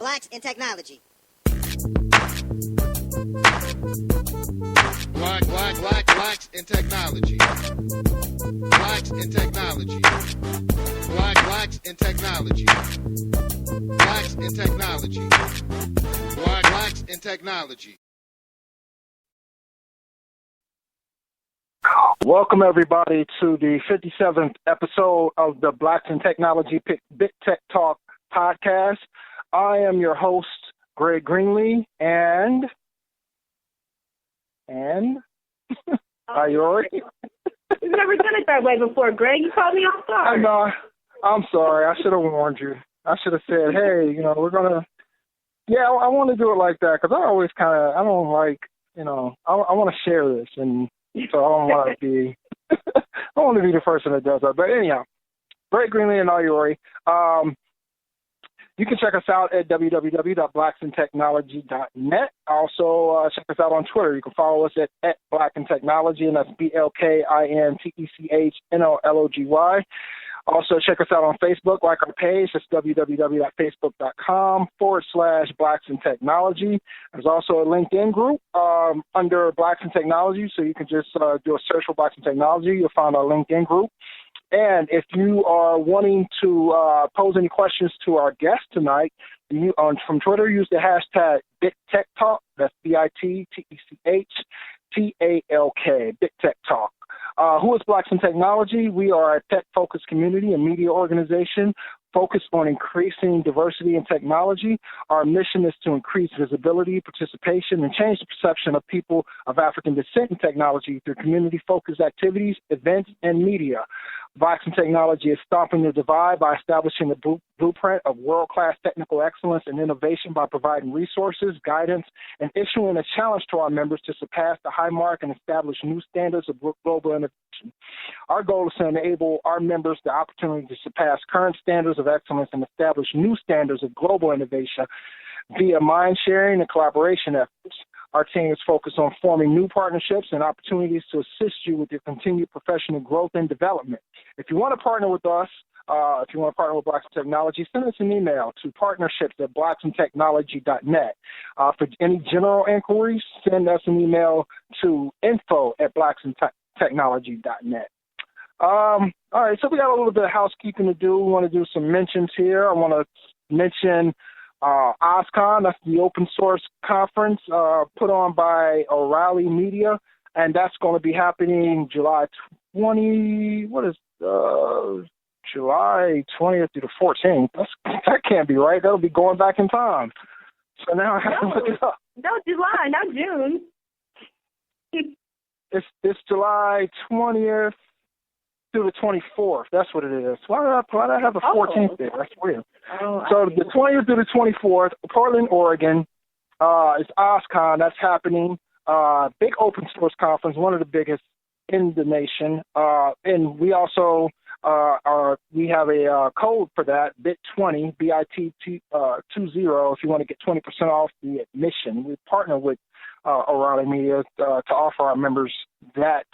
Blacks in Technology. Blacks in technology. Blacks in technology. Blacks in technology. Blacks in technology. Blacks in technology. Welcome, everybody, to the 57th episode of the Blacks in Technology Big Tech Talk podcast. I am your host, Greg Greenlee, and are you all right? You've never done it that way before, Greg. You called me off guard. I know. I'm sorry. I should have warned you. I should have said, hey, we're going to, I want to do it like that because I always I don't like, I want to share this, and so I don't want to be, I want to be the person that does that. But anyhow, Greg Greenlee and Ayori. You can check us out at www.blacksintechnology.net. Also, check us out on Twitter. You can follow us at Black in Technology, and that's BLKINTECHNOLOGY. Also, check us out on Facebook, like our page. That's www.facebook.com/Blacks in Technology. There's also a LinkedIn group under Blacks in Technology, so you can just do a search for Blacks in Technology. You'll find our LinkedIn group. And if you are wanting to pose any questions to our guest tonight, from Twitter, use the hashtag BigTechTalk. That's BITTECHTALK, Big Tech Talk. Who is Blacks in Technology? We are a tech-focused community and media organization focused on increasing diversity in technology. Our mission is to increase visibility, participation, and change the perception of people of African descent in technology through community-focused activities, events, and media. Blacks in Technology is stopping the divide by establishing the blueprint of world-class technical excellence and innovation by providing resources, guidance, and issuing a challenge to our members to surpass the high mark and establish new standards of global innovation. Our goal is to enable our members the opportunity to surpass current standards of excellence and establish new standards of global innovation via mind sharing and collaboration efforts. Our team is focused on forming new partnerships and opportunities to assist you with your continued professional growth and development. If you want to partner with us, if you want to partner with Blacks in Technology, send us an email to partnerships@blacksintechnology.net. For any general inquiries, send us an email to info@blacksintechnology.net. All right, so we got a little bit of housekeeping to do. We want to do some mentions here. I want to mention OSCON, that's the open source conference put on by O'Reilly Media, and that's going to be happening July 20th through the 14th. That can't be right. That'll be going back in time. So now I have to look it up. No, July, not June. It's July 20th through the 24th. That's what it is. Why did I have the 14th there? That's weird. So the 20th through the 24th, Portland, Oregon, is OSCON. That's happening. Big open source conference, one of the biggest in the nation. And we also we have a code for that, BIT20, BIT20, if you want to get 20% off the admission. We partner with O'Reilly Media to offer our members that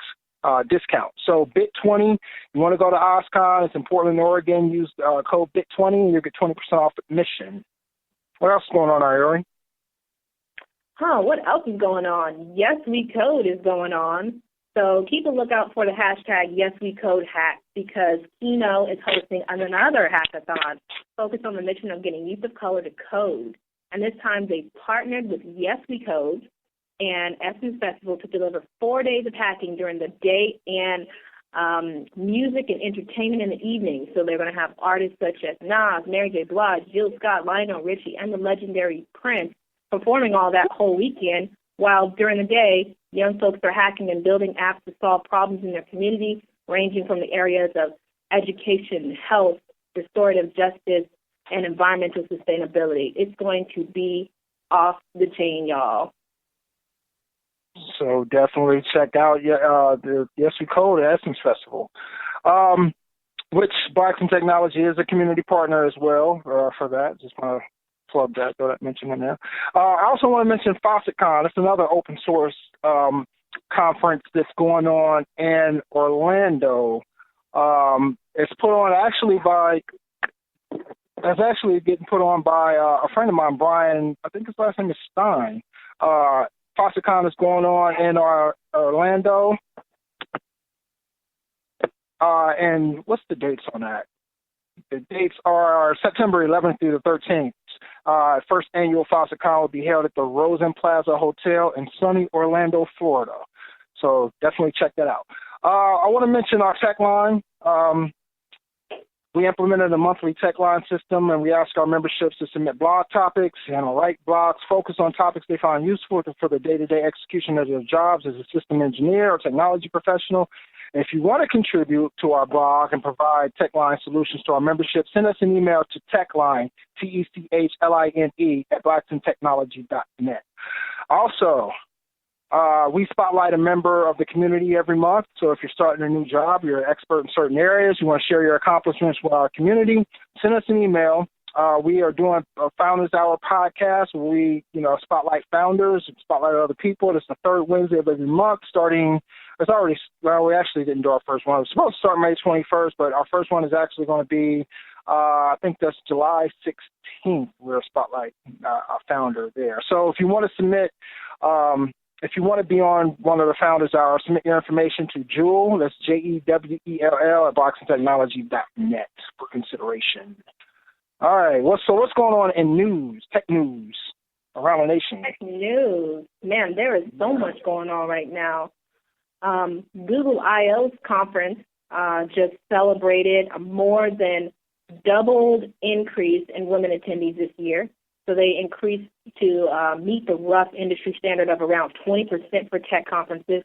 discount. So BIT20, you want to go to OSCON, it's in Portland, Oregon, use code BIT20 and you'll get 20% off admission. What else is going on, Ayori? What else is going on? Yes We Code is going on. So keep a lookout for the hashtag YesWeCodeHack because Kino is hosting another hackathon focused on the mission of getting youth of color to code. And this time they partnered with Yes We Code and Essence Festival to deliver 4 days of hacking during the day and music and entertainment in the evening. So they're going to have artists such as Nas, Mary J. Blige, Jill Scott, Lionel Richie, and the legendary Prince performing all that whole weekend, while during the day, young folks are hacking and building apps to solve problems in their community, ranging from the areas of education, health, restorative justice, and environmental sustainability. It's going to be off the chain, y'all. So definitely check out the Yes We Code Essence Festival, which Blacks in Technology is a community partner as well for that. Just want to plug that, throw that mention in there. I also want to mention FaucetCon. It's another open source conference that's going on in Orlando. It's put on actually by That's actually getting put on by a friend of mine, Brian. I think his last name is Stein. FOSSCON is going on in Orlando. And what's the dates on that? The dates are September 11th through the 13th. First annual FOSSCON will be held at the Rosen Plaza Hotel in sunny Orlando, Florida. So definitely check that out. I want to mention our tech line. We implemented a monthly tech line system, and we ask our memberships to submit blog topics and write blogs, focus on topics they find useful for the day-to-day execution of their jobs as a system engineer or technology professional. And if you want to contribute to our blog and provide tech line solutions to our membership, send us an email to techline, TECHLINE, at blackstontechnology.net. Also, we spotlight a member of the community every month. So if you're starting a new job, you're an expert in certain areas, you want to share your accomplishments with our community, send us an email. We are doing a Founders Hour podcast where we, spotlight founders and spotlight other people. It's the third Wednesday of every month starting. We actually didn't do our first one. It was supposed to start May 21st, but our first one is actually going to be, I think that's July 16th. We're spotlighting a founder there. So if you want to submit, if you want to be on one of the Founders Hour, submit your information to Jewel, that's JEWELL, at blackstontechnology.net for consideration. All right, what's going on in news, tech news around the nation? Tech news. Man, there is so much going on right now. Google I/O's conference just celebrated a more than doubled increase in women attendees this year. So they increased to meet the rough industry standard of around 20% for tech conferences.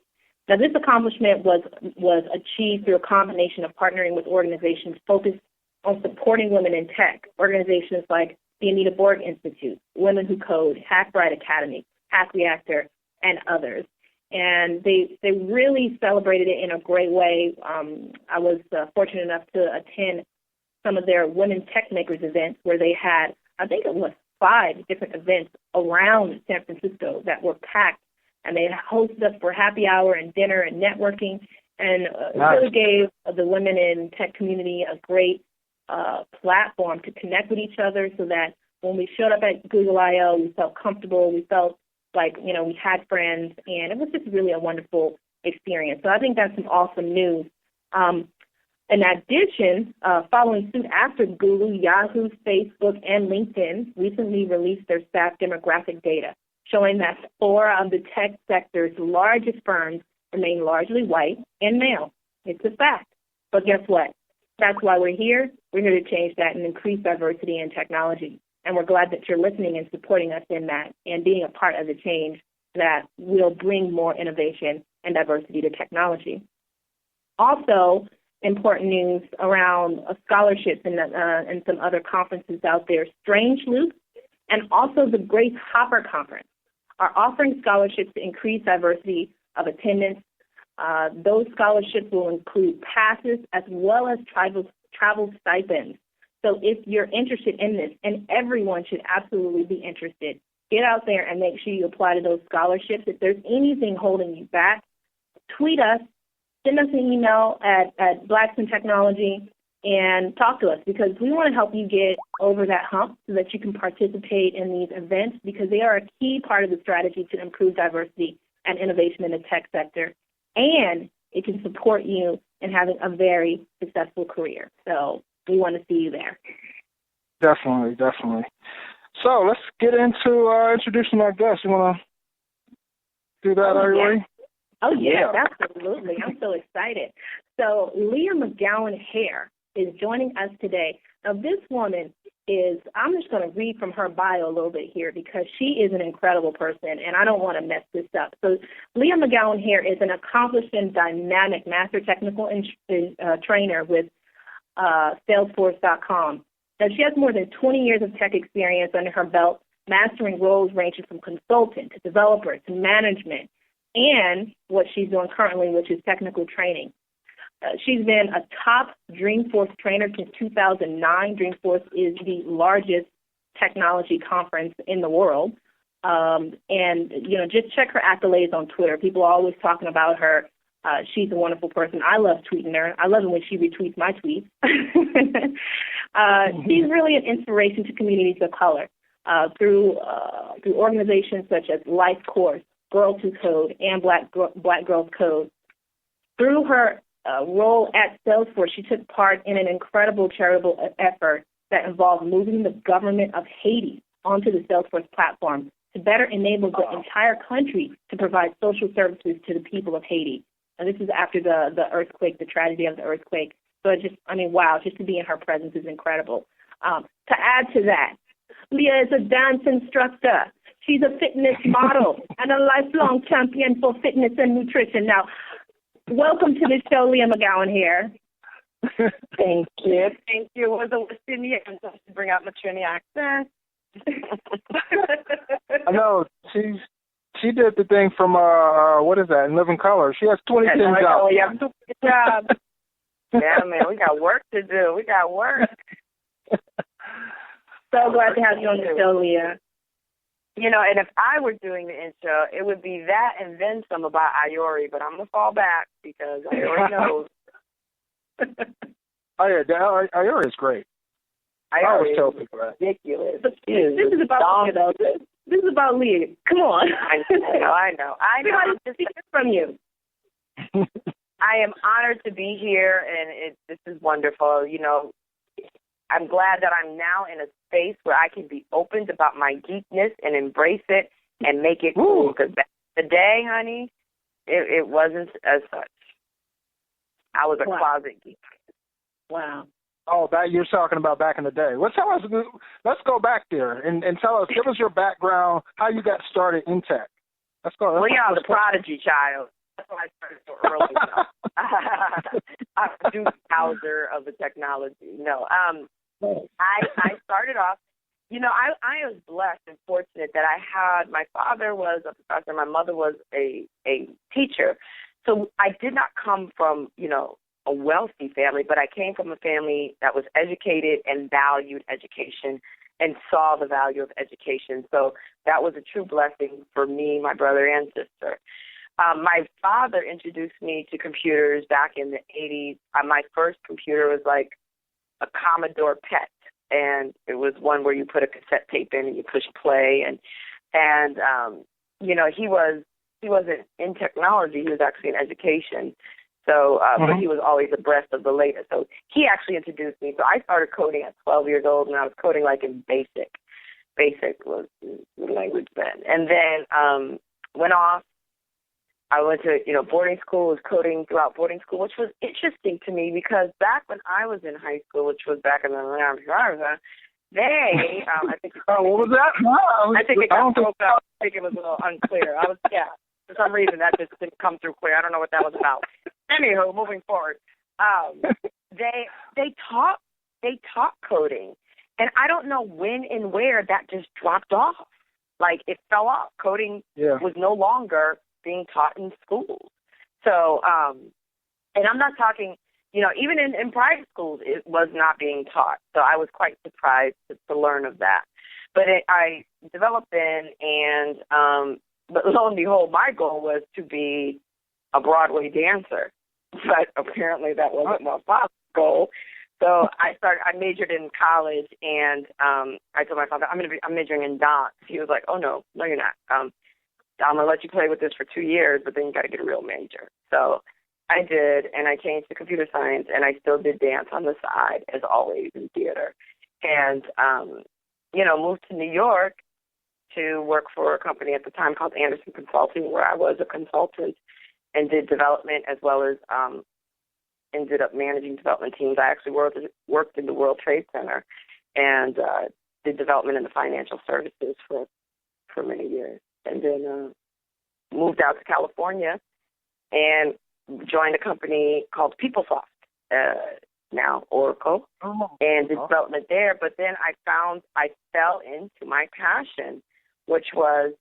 Now, this accomplishment was achieved through a combination of partnering with organizations focused on supporting women in tech, organizations like the Anita Borg Institute, Women Who Code, HackBright Academy, Hack Reactor, and others. And they really celebrated it in a great way. I was fortunate enough to attend some of their Women Tech Makers events where they had, I think it was 5 different events around San Francisco that were packed, and they hosted us for happy hour and dinner and networking, and really gave the women in tech community a great platform to connect with each other so that when we showed up at Google I/O, we felt comfortable, we felt like, we had friends, and it was just really a wonderful experience. So I think that's some awesome news. In addition, following suit after Google, Yahoo, Facebook, and LinkedIn recently released their staff demographic data, showing that 4 of the tech sector's largest firms remain largely white and male. It's a fact. But guess what? That's why we're here. We're here to change that and increase diversity in technology. And we're glad that you're listening and supporting us in that and being a part of the change that will bring more innovation and diversity to technology. Also, important news around scholarships and some other conferences out there. Strange Loop and also the Grace Hopper Conference are offering scholarships to increase diversity of attendance. Those scholarships will include passes as well as travel stipends. So if you're interested in this, and everyone should absolutely be interested, get out there and make sure you apply to those scholarships. If there's anything holding you back, tweet us, send us an email at Blackstone Technology, and talk to us, because we want to help you get over that hump so that you can participate in these events, because they are a key part of the strategy to improve diversity and innovation in the tech sector, and it can support you in having a very successful career. So we want to see you there. Definitely. So let's get into introducing our guests. You want to do that, Ari? Oh, yes, absolutely. I'm so excited. So Leah McGowen-Hare is joining us today. Now, this woman is, I'm just going to read from her bio a little bit here because she is an incredible person, and I don't want to mess this up. So Leah McGowen-Hare is an accomplished and dynamic master technical trainer with Salesforce.com. Now, she has more than 20 years of tech experience under her belt, mastering roles ranging from consultant to developer to management, and what she's doing currently, which is technical training. She's been a top Dreamforce trainer since 2009. Dreamforce is the largest technology conference in the world. Just check her accolades on Twitter. People are always talking about her. She's a wonderful person. I love tweeting her. I love it when she retweets my tweets. She's really an inspiration to communities of color through organizations such as Life Course, Girls Who Code, and Black Girls Code. Through her role at Salesforce, she took part in an incredible charitable effort that involved moving the government of Haiti onto the Salesforce platform to better enable the entire country to provide social services to the people of Haiti. And this is after the earthquake, the tragedy of the earthquake. So wow, just to be in her presence is incredible. To add to that, Leah is a dance instructor. She's a fitness model and a lifelong champion for fitness and nutrition. Now, welcome to the show, Leah McGowen-Hare. Thank you. Thank you. It was a West Indian to bring out my Trini accent. I know. She did the thing from, what is that, in Living Color. She has 20 pins out. Yeah, good job. Yeah, man, we got work to do. We got work. So glad to have you on the show, Leah. You know, and if I were doing the intro, it would be that and then some about Iori, but I'm going to fall back because Iori knows. Oh, yeah, Iori is great. Iori is ridiculous. This is about Leah, though. This is about Leah. Come on. I know. I just hear from you. I am honored to be here, and this is wonderful. You know, I'm glad that I'm now in a space where I can be open about my geekness and embrace it and make it cool. Because back in the day, honey, it wasn't as such. I was a closet geek. Wow. Oh, you're talking about back in the day. Let's go back there and tell us, give us your background, how you got started in tech. Let's go. Well, yeah, I was a prodigy child. That's why I started so early. I'm a Deuce Hauser of the technology. No, I started off, you know, I was blessed and fortunate that I had, my father was a professor, my mother was a teacher. So I did not come from, you know, a wealthy family, but I came from a family that was educated and valued education and saw the value of education. So that was a true blessing for me, my brother, and sister. My father introduced me to computers back in the 80s. My first computer was like a Commodore PET, and it was one where you put a cassette tape in and you push play. And you know, he wasn't in technology. He was actually in education. So, but he was always abreast of the latest. So he actually introduced me. So I started coding at 12 years old, and I was coding like in BASIC. BASIC was the language then. And then went off. I went to, you know, boarding school, was coding throughout boarding school, which was interesting to me because back when I was in high school, which was back in the I think. Oh, what was that? I think it got broke up. I think it was a little unclear. For some reason that just didn't come through clear. I don't know what that was about. Anywho, moving forward, they taught coding, and I don't know when and where that just dropped off. Like it fell off. Coding was no longer being taught in schools. So, and I'm not talking, you know, even in private schools, it was not being taught. So I was quite surprised to learn of that. But I developed but lo and behold, my goal was to be a Broadway dancer. But apparently that wasn't my father's goal. So I majored in college, and I told my father, I'm majoring in dance. He was like, oh, no, you're not. I'm going to let you play with this for 2 years, but then you got to get a real major. So I did, and I changed to computer science, and I still did dance on the side, as always, in theater. And, you know, moved to New York to work for a company at the time called Anderson Consulting, where I was a consultant and did development as well as ended up managing development teams. I actually worked in the World Trade Center and did development in the financial services for many years. And then moved out to California and joined a company called PeopleSoft, now Oracle, and did development there. But then I fell into my passion, which was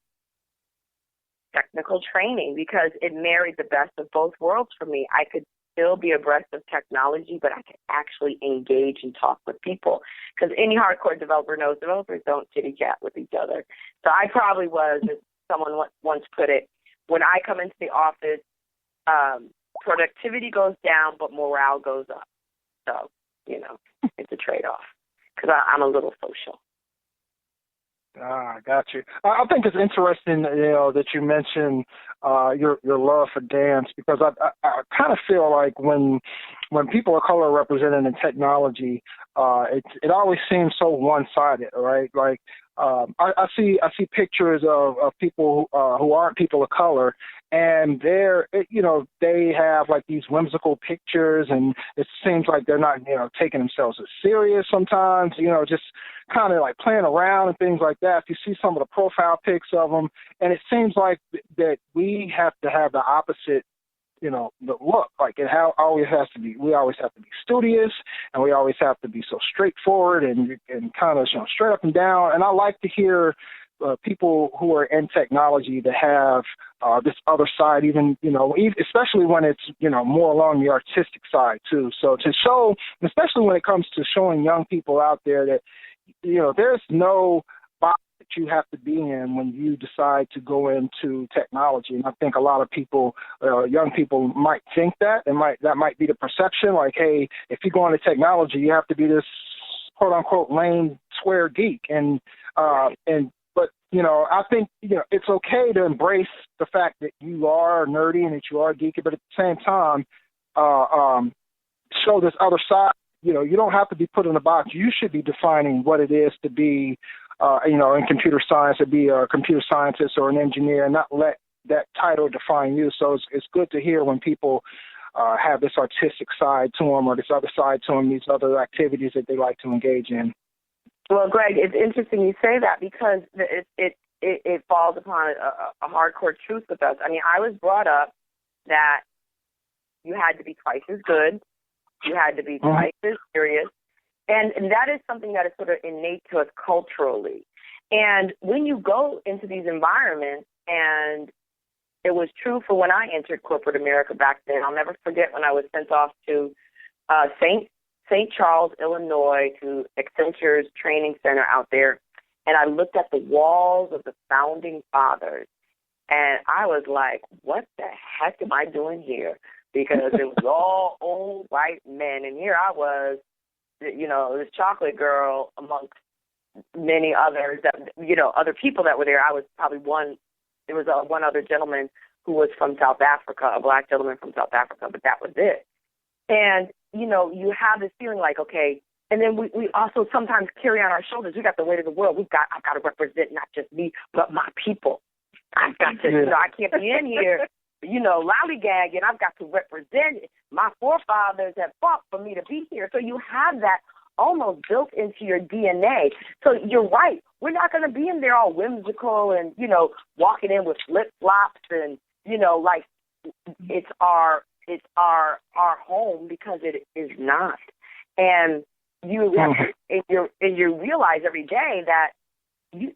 technical training, because it married the best of both worlds for me. I could still be abreast of technology, but I could actually engage and talk with people. Because any hardcore developer knows developers don't chitty-chat with each other. So I probably was, as someone once put it, when I come into the office, productivity goes down, but morale goes up. So, you know, it's a trade-off. because I'm a little social. Ah, got you. I think it's interesting, that you mentioned your love for dance, because I kind of feel like when people of color are represented in technology, it always seems so one-sided, right? Like I see pictures of people who aren't people of color, and they have like these whimsical pictures, and it seems like they're not taking themselves as serious sometimes, just kind of like playing around and things like that. If you see some of the profile pics of them, and it seems like that we have to have the opposite, the look. Like always has to be. We always have to be studious, and we always have to be so straightforward and kind of straight up and down. And I like to hear people who are in technology that have this other side, even especially when it's more along the artistic side too. So to show, especially when it comes to showing young people out there that there's no box that you have to be in when you decide to go into technology. And I think a lot of people, young people, might think that might be the perception. Like, hey, if you go into technology, you have to be this quote unquote lame square geek. But I think it's okay to embrace the fact that you are nerdy and that you are geeky, but at the same time, show this other side. You don't have to be put in a box. You should be defining what it is to be, in computer science, to be a computer scientist or an engineer, and not let that title define you. So it's good to hear when people have this artistic side to them, or this other side to them, these other activities that they like to engage in. Well, Greg, it's interesting you say that, because it falls upon a hardcore truth with us. I mean, I was brought up that you had to be twice as good. You had to be twice as serious. And that is something that is sort of innate to us culturally. And when you go into these environments, and it was true for when I entered corporate America back then. I'll never forget when I was sent off to St. Charles, Illinois, to Accenture's training center out there. And I looked at the walls of the founding fathers, and I was like, what the heck am I doing here? Because it was all old white men, and here I was, this chocolate girl amongst many others that, other people that were there. I was probably there was one other gentleman who was from South Africa, a black gentleman from South Africa, but that was it. And, you have this feeling like, okay, and then we also sometimes carry on our shoulders, we got the weight of the world. I've got to represent not just me, but my people. I've got to, I can't be in here, lollygagging. I've got to represent it. My forefathers have fought for me to be here. So you have that almost built into your DNA. So you're right. We're not going to be in there all whimsical and, walking in with flip-flops and, like it's our home, because it is not. And you realize every day that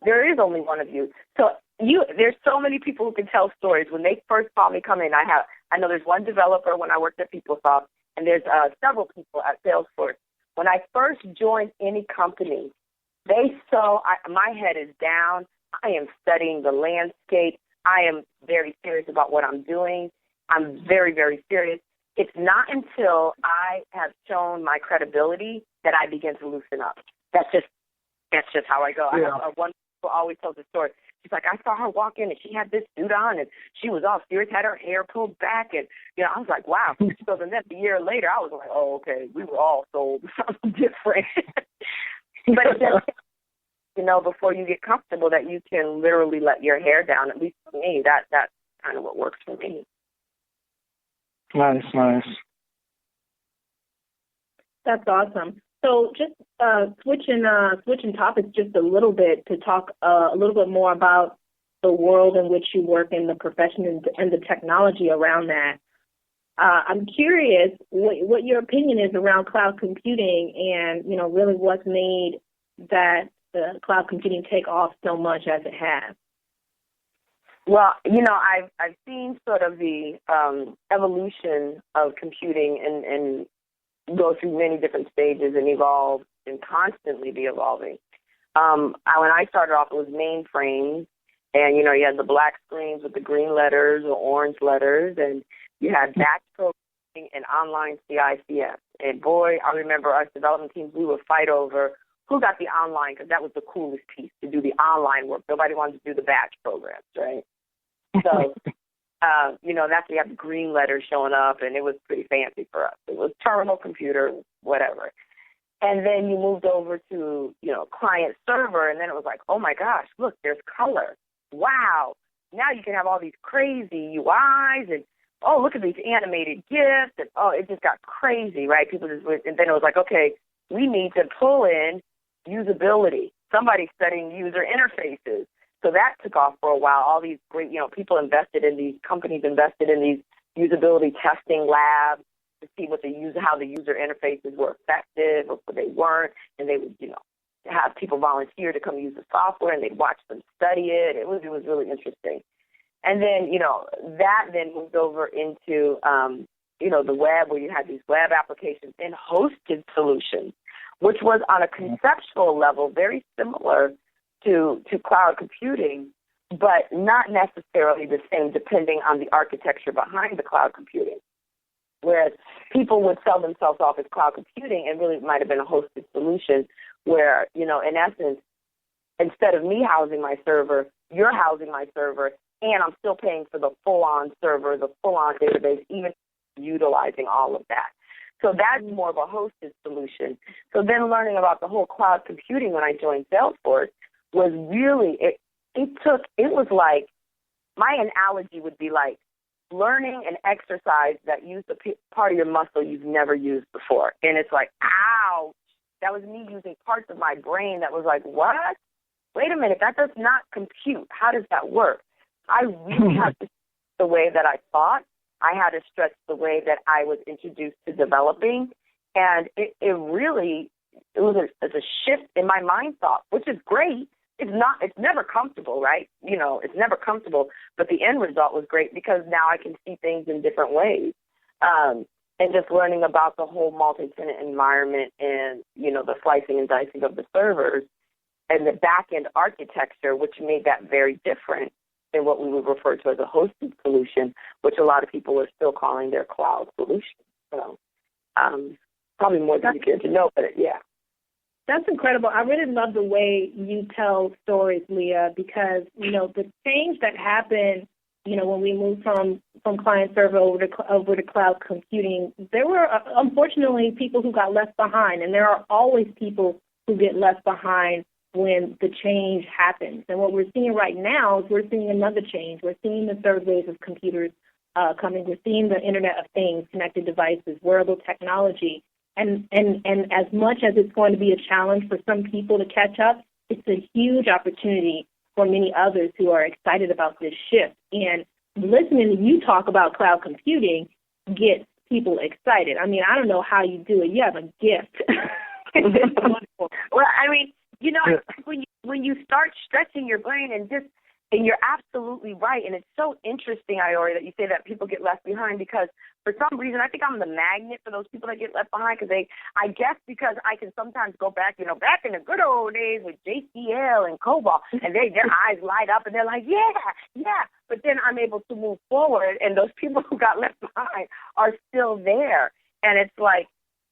there is only one of you. So there's so many people who can tell stories. When they first saw me come in, I know there's one developer when I worked at PeopleSoft, and there's several people at Salesforce. When I first joined any company, they saw my head is down. I am studying the landscape. I am very serious about what I'm doing. I'm very, very serious. It's not until I have shown my credibility that I begin to loosen up. That's just how I go. Yeah. I have one who always tells the story. She's like, I saw her walk in, and she had this suit on, and she was all serious, had her hair pulled back, and I was like, wow. So then a year later, I was like, oh, okay, we were all sold something different. But it's just, before you get comfortable, that you can literally let your hair down. At least for me, that's kind of what works for me. Nice. That's awesome. So just switching topics just a little bit to talk a little bit more about the world in which you work in the profession and the technology around that. I'm curious what your opinion is around cloud computing and, really what's made that cloud computing take off so much as it has. Well, I've seen sort of the evolution of computing and go through many different stages and evolve and constantly be evolving. When I started off, it was mainframes, and, you had the black screens with the green letters or orange letters, and you had batch programming and online CICS. And, boy, I remember us development teams, we would fight over who got the online, because that was the coolest piece, to do the online work. Nobody wanted to do the batch programs, right? So, that's where you have the green letters showing up, and it was pretty fancy for us. It was terminal, computer, whatever. And then you moved over to, client server, and then it was like, oh, my gosh, look, there's color. Wow. Now you can have all these crazy UIs, and, oh, look at these animated GIFs, and, oh, it just got crazy, right? And then it was like, okay, we need to pull in usability. Somebody's studying user interfaces. So that took off for a while. All these great, people companies invested in these usability testing labs to see how the user interfaces were effective or if they weren't. And they would, have people volunteer to come use the software, and they'd watch them study it. It was really interesting. And then, that then moved over into, the web, where you had these web applications and hosted solutions, which was on a conceptual level very similar to cloud computing, but not necessarily the same depending on the architecture behind the cloud computing. Whereas people would sell themselves off as cloud computing, and really it might have been a hosted solution where, in essence, instead of me housing my server, you're housing my server, and I'm still paying for the full-on server, the full-on database, even utilizing all of that. So that's more of a hosted solution. So then learning about the whole cloud computing when I joined Salesforce was really, it was like, my analogy would be like learning an exercise that used a part of your muscle you've never used before. And it's like, ouch. That was me using parts of my brain that was like, what? Wait a minute, that does not compute. How does that work? I really had to stretch the way that I thought. I had to stretch the way that I was introduced to developing. And it was a shift in my mind thought, which is great. It's never comfortable, right? It's never comfortable, but the end result was great because now I can see things in different ways. And just learning about the whole multi-tenant environment and, the slicing and dicing of the servers and the back-end architecture, which made that very different than what we would refer to as a hosted solution, which a lot of people are still calling their cloud solution. So probably more than you care to know, but yeah. That's incredible. I really love the way you tell stories, Leah, because, the change that happened, when we moved from client server over to cloud computing, there were, unfortunately, people who got left behind, and there are always people who get left behind when the change happens. And what we're seeing right now is we're seeing another change. We're seeing the third wave of computers coming. We're seeing the Internet of Things, connected devices, wearable technology. And as much as it's going to be a challenge for some people to catch up, it's a huge opportunity for many others who are excited about this shift. And listening to you talk about cloud computing gets people excited. I mean, I don't know how you do it. You have a gift. It's wonderful. Well, I mean, when you start stretching your brain and you're absolutely right. And it's so interesting, Iori, that you say that people get left behind because for some reason, I think I'm the magnet for those people that get left behind because because I can sometimes go back, back in the good old days with JCL and COBOL, and their eyes light up and they're like, yeah. But then I'm able to move forward and those people who got left behind are still there. And it's like,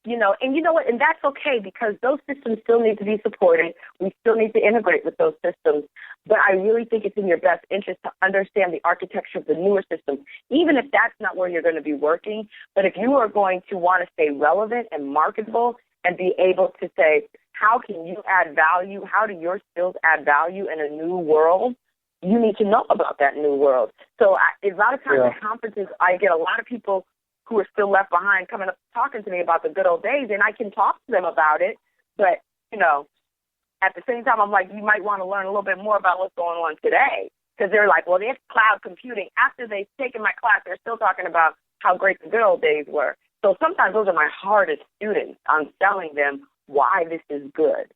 and you know what? And that's okay because those systems still need to be supported. We still need to integrate with those systems. But I really think it's in your best interest to understand the architecture of the newer systems, even if that's not where you're going to be working. But if you are going to want to stay relevant and marketable and be able to say, how can you add value? How do your skills add value in a new world? You need to know about that new world. So a lot of times at conferences, I get a lot of people who are still left behind coming up talking to me about the good old days, and I can talk to them about it. But, at the same time, I'm like, you might want to learn a little bit more about what's going on today. Because they're like, well, there's cloud computing. After they've taken my class, they're still talking about how great the good old days were. So sometimes those are my hardest students. I'm telling them why this is good.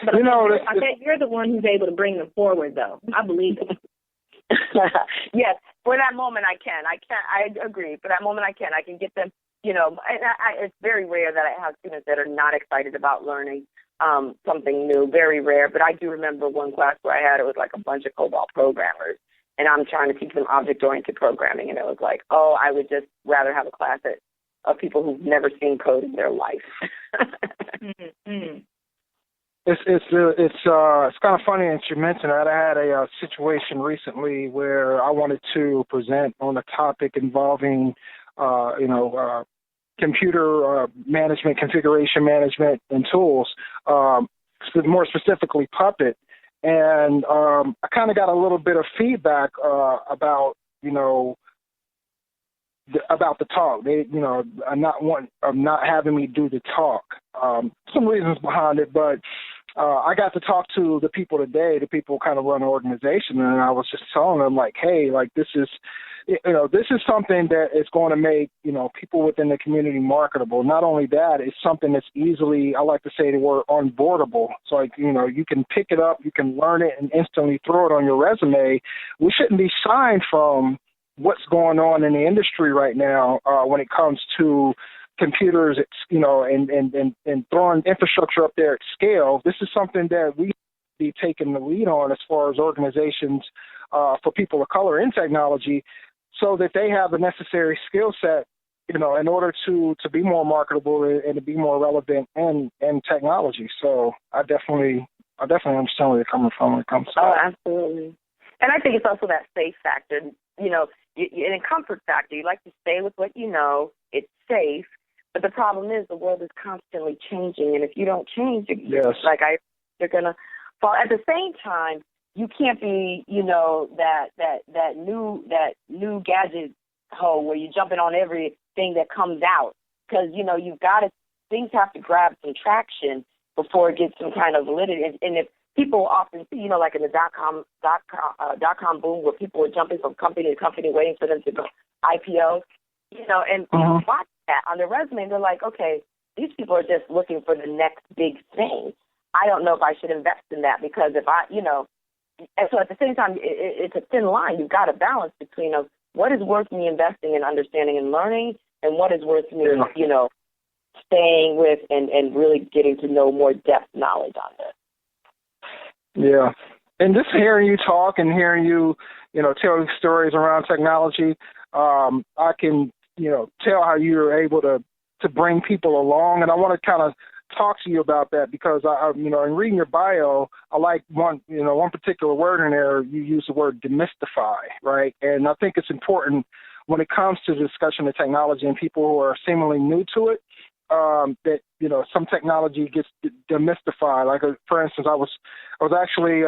But I bet you're the one who's able to bring them forward, though. I believe it. Yes, for that moment I can. I agree. For that moment I can get them, it's very rare that I have students that are not excited about learning something new, very rare. But I do remember one class where I had, it was like a bunch of COBOL programmers, and I'm trying to teach them object-oriented programming, and it was like, oh, I would just rather have a class of people who've never seen code in their life. Mm-hmm. It's kind of funny that you mentioned that. I had a situation recently where I wanted to present on a topic involving, computer management, configuration management, and tools, more specifically Puppet. And I kind of got a little bit of feedback about the talk. They, not having me do the talk. Some reasons behind it, but I got to talk to the people today. The people kind of run an organization, and I was just telling them, like, hey, like, this is something that is going to make, people within the community marketable. Not only that, it's something that's easily, I like to say the word onboardable. So, like, you can pick it up, you can learn it, and instantly throw it on your resume. We shouldn't be shying from what's going on in the industry right now when it comes to computers, and throwing infrastructure up there at scale. This is something that we be taking the lead on as far as organizations for people of color in technology, so that they have the necessary skill set, in order to be more marketable and to be more relevant in technology. So I definitely understand where you're coming from when it comes to that. Oh, absolutely. And I think it's also that safe factor, and a comfort factor. You like to stay with what you know. It's safe. But the problem is the world is constantly changing, and if you don't change, you're going to fall. At the same time, you can't be, that new gadget hole where you're jumping on everything that comes out, because you've got to, things have to grab some traction before it gets some kind of validity. And if people often see, like in the dot-com boom, where people were jumping from company to company waiting for them to go IPO, and watch that on their resume, they're like, okay, these people are just looking for the next big thing. I don't know if I should invest in that, because if I, and so at the same time, it's a thin line. You've got to balance between what is worth me investing in understanding and learning, and what is worth me, staying with and really getting to know more depth knowledge on this. Yeah. And just hearing you talk and hearing you, tell stories around technology, I can, tell how you're able to bring people along. And I want to kind of talk to you about that, because in reading your bio, I like one particular word in there. You use the word demystify, right? And I think it's important when it comes to the discussion of technology and people who are seemingly new to it, that some technology gets demystified. Like, for instance, I was actually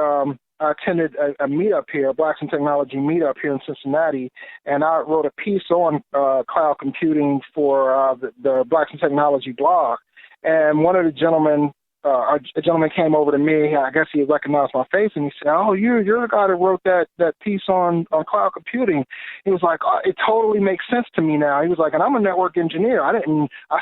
I attended a meetup here, a Blacks in Technology meetup here in Cincinnati, and I wrote a piece on cloud computing for the Blacks in Technology blog. And one of the gentlemen, a gentleman came over to me. I guess he recognized my face, and he said, "Oh, you're the guy that wrote that piece on cloud computing." He was like, "Oh, it totally makes sense to me now." He was like, "And I'm a network engineer. I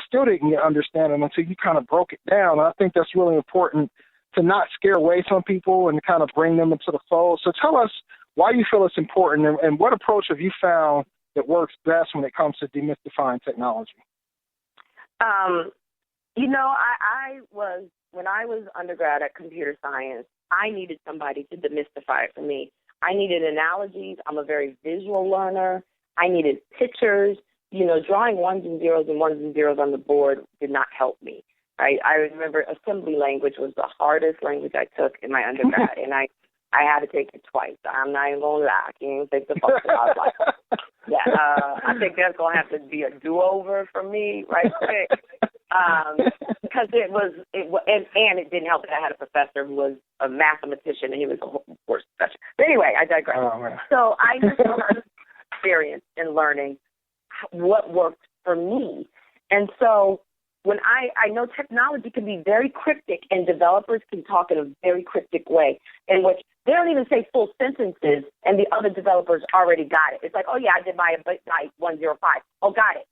still didn't understand it until you kind of broke it down." And I think that's really important, to not scare away some people and kind of bring them into the fold. So tell us why you feel it's important, and what approach have you found that works best when it comes to demystifying technology? When I was undergrad at computer science, I needed somebody to demystify it for me. I needed analogies. I'm a very visual learner. I needed pictures. Drawing ones and zeros on the board did not help me. I remember assembly language was the hardest language I took in my undergrad, and I had to take it twice. I'm not even going to lie. I can't even take the first one. I was like, I think that's going to have to be a do-over for me right quick. Because it didn't help that I had a professor who was a mathematician, and he was the worst professor. But anyway, I digress. So I just had experience in learning what worked for me. And so when I know technology can be very cryptic, and developers can talk in a very cryptic way, in which they don't even say full sentences, and the other developers already got it. It's like, oh, yeah, I did my 105. Oh, got it.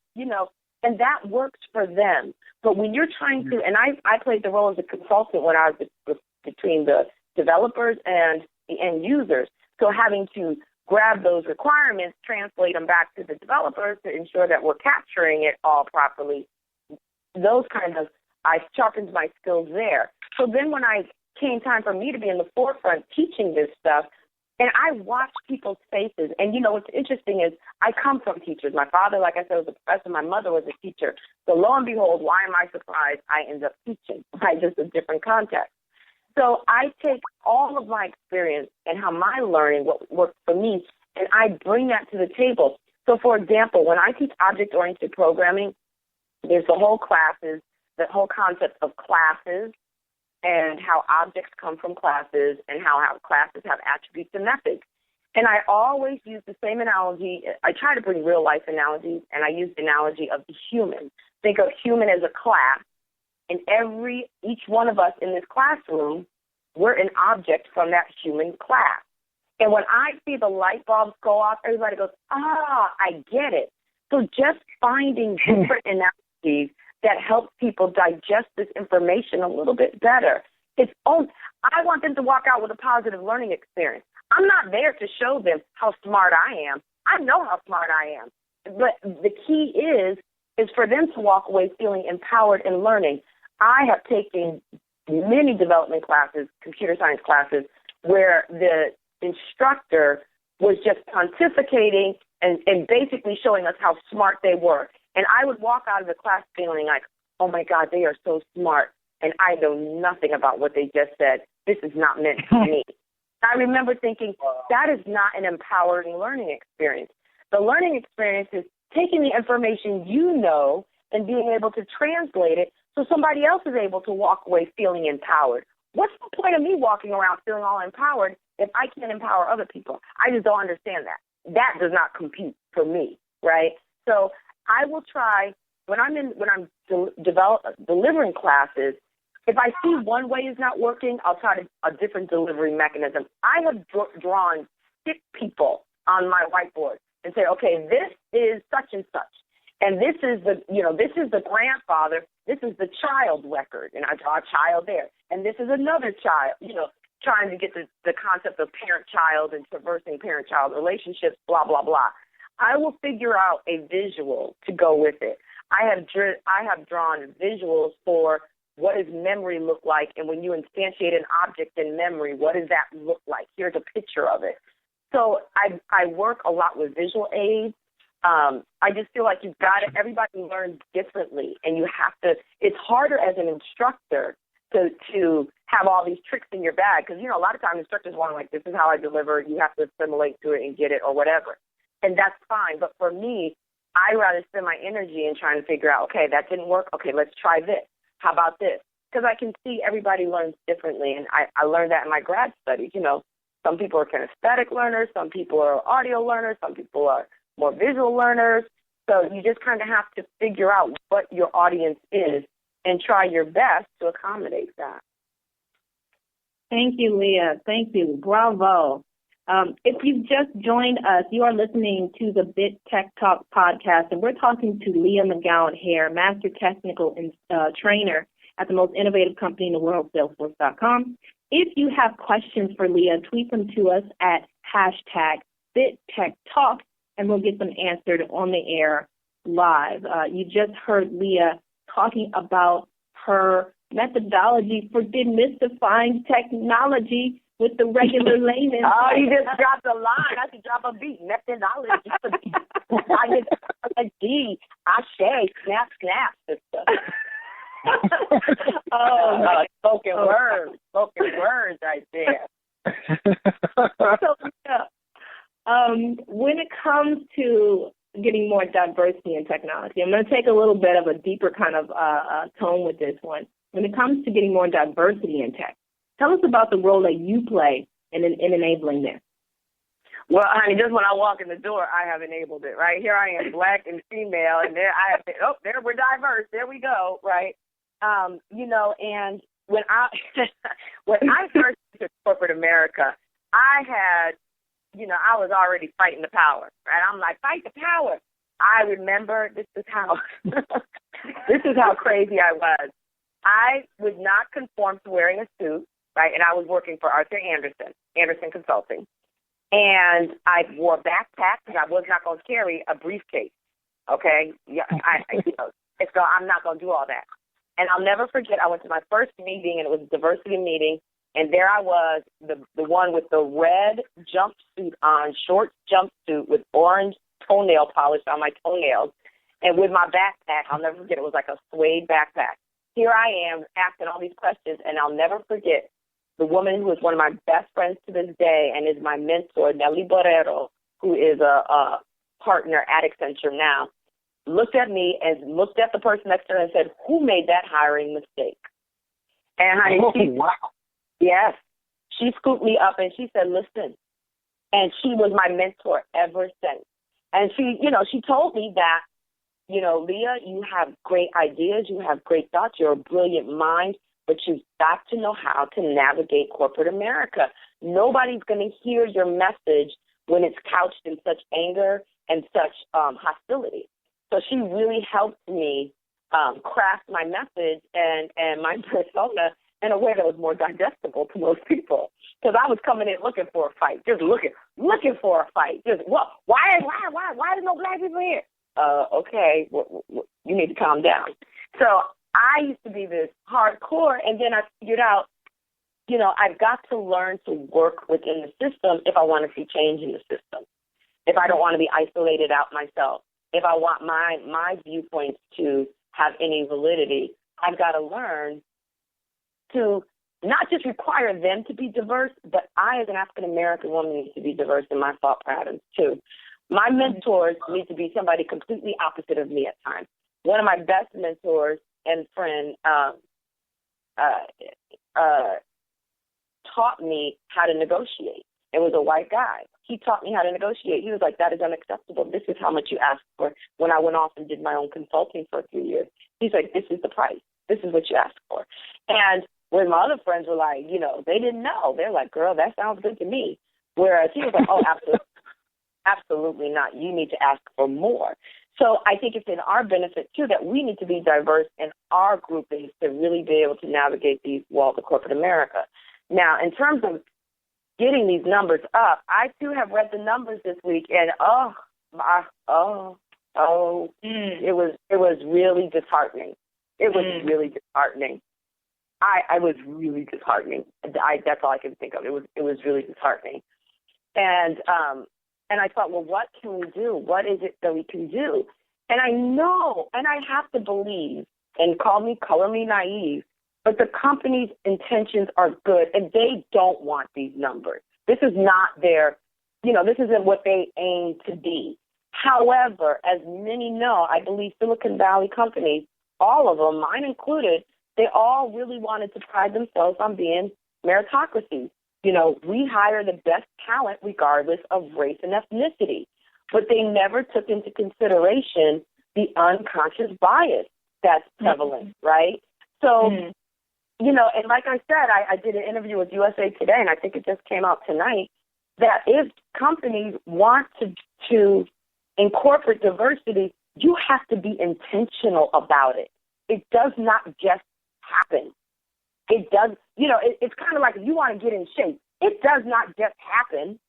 And that works for them. But when you're trying to, and I played the role as a consultant when I was between the developers and the end users. So having to grab those requirements, translate them back to the developers to ensure that we're capturing it all properly, those kind of, I sharpened my skills there. So then when I came time for me to be in the forefront teaching this stuff, and I watched people's faces, and what's interesting is I come from teachers. My father, like I said, was a professor. My mother was a teacher. So lo and behold, why am I surprised I end up teaching? Right, just a different context. So I take all of my experience and how my learning, what works for me, and I bring that to the table. So, for example, when I teach object-oriented programming, there's the whole concept of classes and how objects come from classes and how classes have attributes and methods. And I always use the same analogy. I try to bring real-life analogies, and I use the analogy of the human. Think of human as a class, and each one of us in this classroom, we're an object from that human class. And when I see the light bulbs go off, everybody goes, I get it. So just finding different analogies that help people digest this information a little bit better. I want them to walk out with a positive learning experience. I'm not there to show them how smart I am. I know how smart I am. But the key is for them to walk away feeling empowered and learning. I have taken many development classes, computer science classes, where the instructor was just pontificating and basically showing us how smart they were. And I would walk out of the class feeling like, oh, my God, they are so smart, and I know nothing about what they just said. This is not meant for me. I remember thinking, that is not an empowering learning experience. The learning experience is taking the information you know and being able to translate it so somebody else is able to walk away feeling empowered. What's the point of me walking around feeling all empowered if I can't empower other people? I just don't understand that. That does not compute for me, right? So I will try, when I'm delivering classes, if I see one way is not working, I'll try a different delivery mechanism. I have drawn 6 people on my whiteboard and say, okay, this is such and such, and this is the grandfather, this is the child record, and I draw a child there, and this is another child, trying to get the concept of parent-child and traversing parent-child relationships, blah, blah, blah. I will figure out a visual to go with it. I have drawn visuals for what does memory look like, and when you instantiate an object in memory, what does that look like? Here's a picture of it. So I work a lot with visual aids. I just feel like everybody learns differently, and it's harder as an instructor to have all these tricks in your bag, because, a lot of times instructors want to, this is how I deliver, you have to assimilate to it and get it or whatever. And that's fine. But for me, I rather spend my energy in trying to figure out, okay, that didn't work. Okay, let's try this. How about this? Because I can see everybody learns differently, and I learned that in my grad studies. Some people are kinesthetic learners, some people are audio learners, some people are more visual learners. So you just kind of have to figure out what your audience is and try your best to accommodate that. Thank you, Leah. Thank you. Bravo. If you've just joined us, you are listening to the Bit Tech Talk podcast, and we're talking to Leah McGowen-Hare, Master Technical Trainer at the most innovative company in the world, Salesforce.com. If you have questions for Leah, tweet them to us at #BitTechTalk, and we'll get them answered on the air live. You just heard Leah talking about her methodology for demystifying technology with the regular layman. Oh, you just dropped a line. I should drop a beat. Methodology. I just a D. Ashe. Snap, snap, sister. Spoken words right there. So, when it comes to getting more diversity in technology, I'm going to take a little bit of a deeper kind of tone with this one. When it comes to getting more diversity in tech, tell us about the role that you play in enabling this. Well, honey, just when I walk in the door, I have enabled it, right? Here I am, black and female, and there we're diverse. There we go, right? And when I first went to corporate America, I had, I was already fighting the power, right? I'm like, fight the power. I remember this is how crazy I was. I would not conform to wearing a suit, right? And I was working for Arthur Anderson Consulting. And I wore a backpack because I was not going to carry a briefcase, okay? Yeah, so I'm not going to do all that. And I'll never forget, I went to my first meeting, and it was a diversity meeting, and there I was, the one with the red jumpsuit on, short jumpsuit with orange toenail polish on my toenails, and with my backpack. I'll never forget, it was like a suede backpack. Here I am asking all these questions, and I'll never forget, the woman who is one of my best friends to this day and is my mentor, Nelly Borrero, who is a partner at Accenture now, looked at me and looked at the person next to her and said, "Who made that hiring mistake?" And honey, wow. Yes. She scooped me up and she said, "Listen." And she was my mentor ever since. And she told me that, Leah, you have great ideas, you have great thoughts, you're a brilliant mind, but you've got to know how to navigate corporate America. Nobody's going to hear your message when it's couched in such anger and such hostility. So she really helped me craft my message and my persona in a way that was more digestible to most people. Because I was coming in looking for a fight, just looking for a fight. Just, why there's no black people here? Okay, you need to calm down. So I used to be this hardcore, and then I figured out, I've got to learn to work within the system if I want to see change in the system. If I don't want to be isolated out myself, if I want my viewpoints to have any validity, I've got to learn to not just require them to be diverse, but I, as an African-American woman, need to be diverse in my thought patterns, too. My mentors need to be somebody completely opposite of me at times. One of my best mentors and friend taught me how to negotiate. It was a white guy. He taught me how to negotiate. He was like, "That is unacceptable. This is how much you asked for." When I went off and did my own consulting for a few years, he's like, "This is the price. This is what you asked for." And when my other friends were like, they didn't know. They're like, "Girl, that sounds good to me." Whereas he was like, "Oh, absolutely not. You need to ask for more." So I think it's in our benefit, too, that we need to be diverse in our groupings to really be able to navigate these walls of corporate America. Now, in terms of getting these numbers up, I, too, have read the numbers this week, and it was really disheartening. It was really disheartening. I was really disheartening. That's all I can think of. It was really disheartening. And I thought, well, what can we do? What is it that we can do? And I know, and I have to believe, and color me naive, but the company's intentions are good, and they don't want these numbers. This is not this isn't what they aim to be. However, as many know, I believe Silicon Valley companies, all of them, mine included, they all really wanted to pride themselves on being meritocracy. We hire the best talent regardless of race and ethnicity, but they never took into consideration the unconscious bias that's prevalent, right? So, and like I said, I did an interview with USA Today, and I think it just came out tonight, that if companies want to incorporate diversity, you have to be intentional about it. It does not just happen. It does, it's kind of like if you want to get in shape, it does not just happen.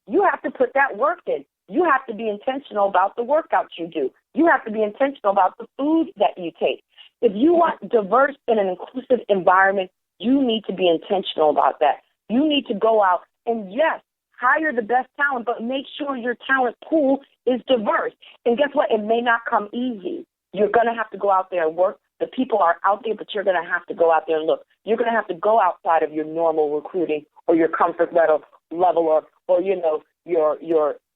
You have to put that work in. You have to be intentional about the workouts you do. You have to be intentional about the food that you take. If you want diverse and an inclusive environment, you need to be intentional about that. You need to go out and, yes, hire the best talent, but make sure your talent pool is diverse. And guess what? It may not come easy. You're going to have to go out there and work. The people are out there, but you're going to have to go out there and look. You're going to have to go outside of your normal recruiting or your comfort level or your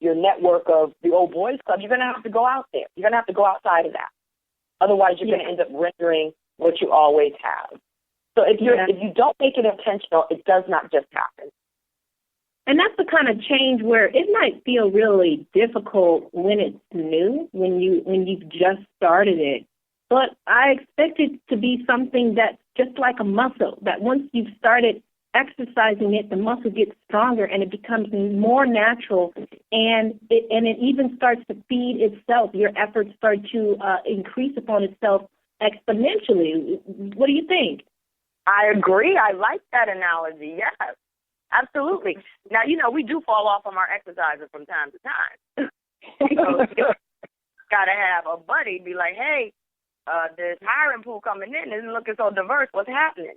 network of the old boys club. You're going to have to go out there. You're going to have to go outside of that. Otherwise, you're going to end up rendering what you always have. So if you don't make it intentional, it does not just happen. And that's the kind of change where it might feel really difficult when it's new, when you've just started it. But I expect it to be something that's just like a muscle, that once you've started exercising it, the muscle gets stronger and it becomes more natural, and it even starts to feed itself. Your efforts start to increase upon itself exponentially. What do you think? I agree. I like that analogy. Yes, absolutely. Now, we do fall off on our exercises from time to time. Got to have a buddy be like, "Hey, this hiring pool coming in isn't looking so diverse. What's happening?"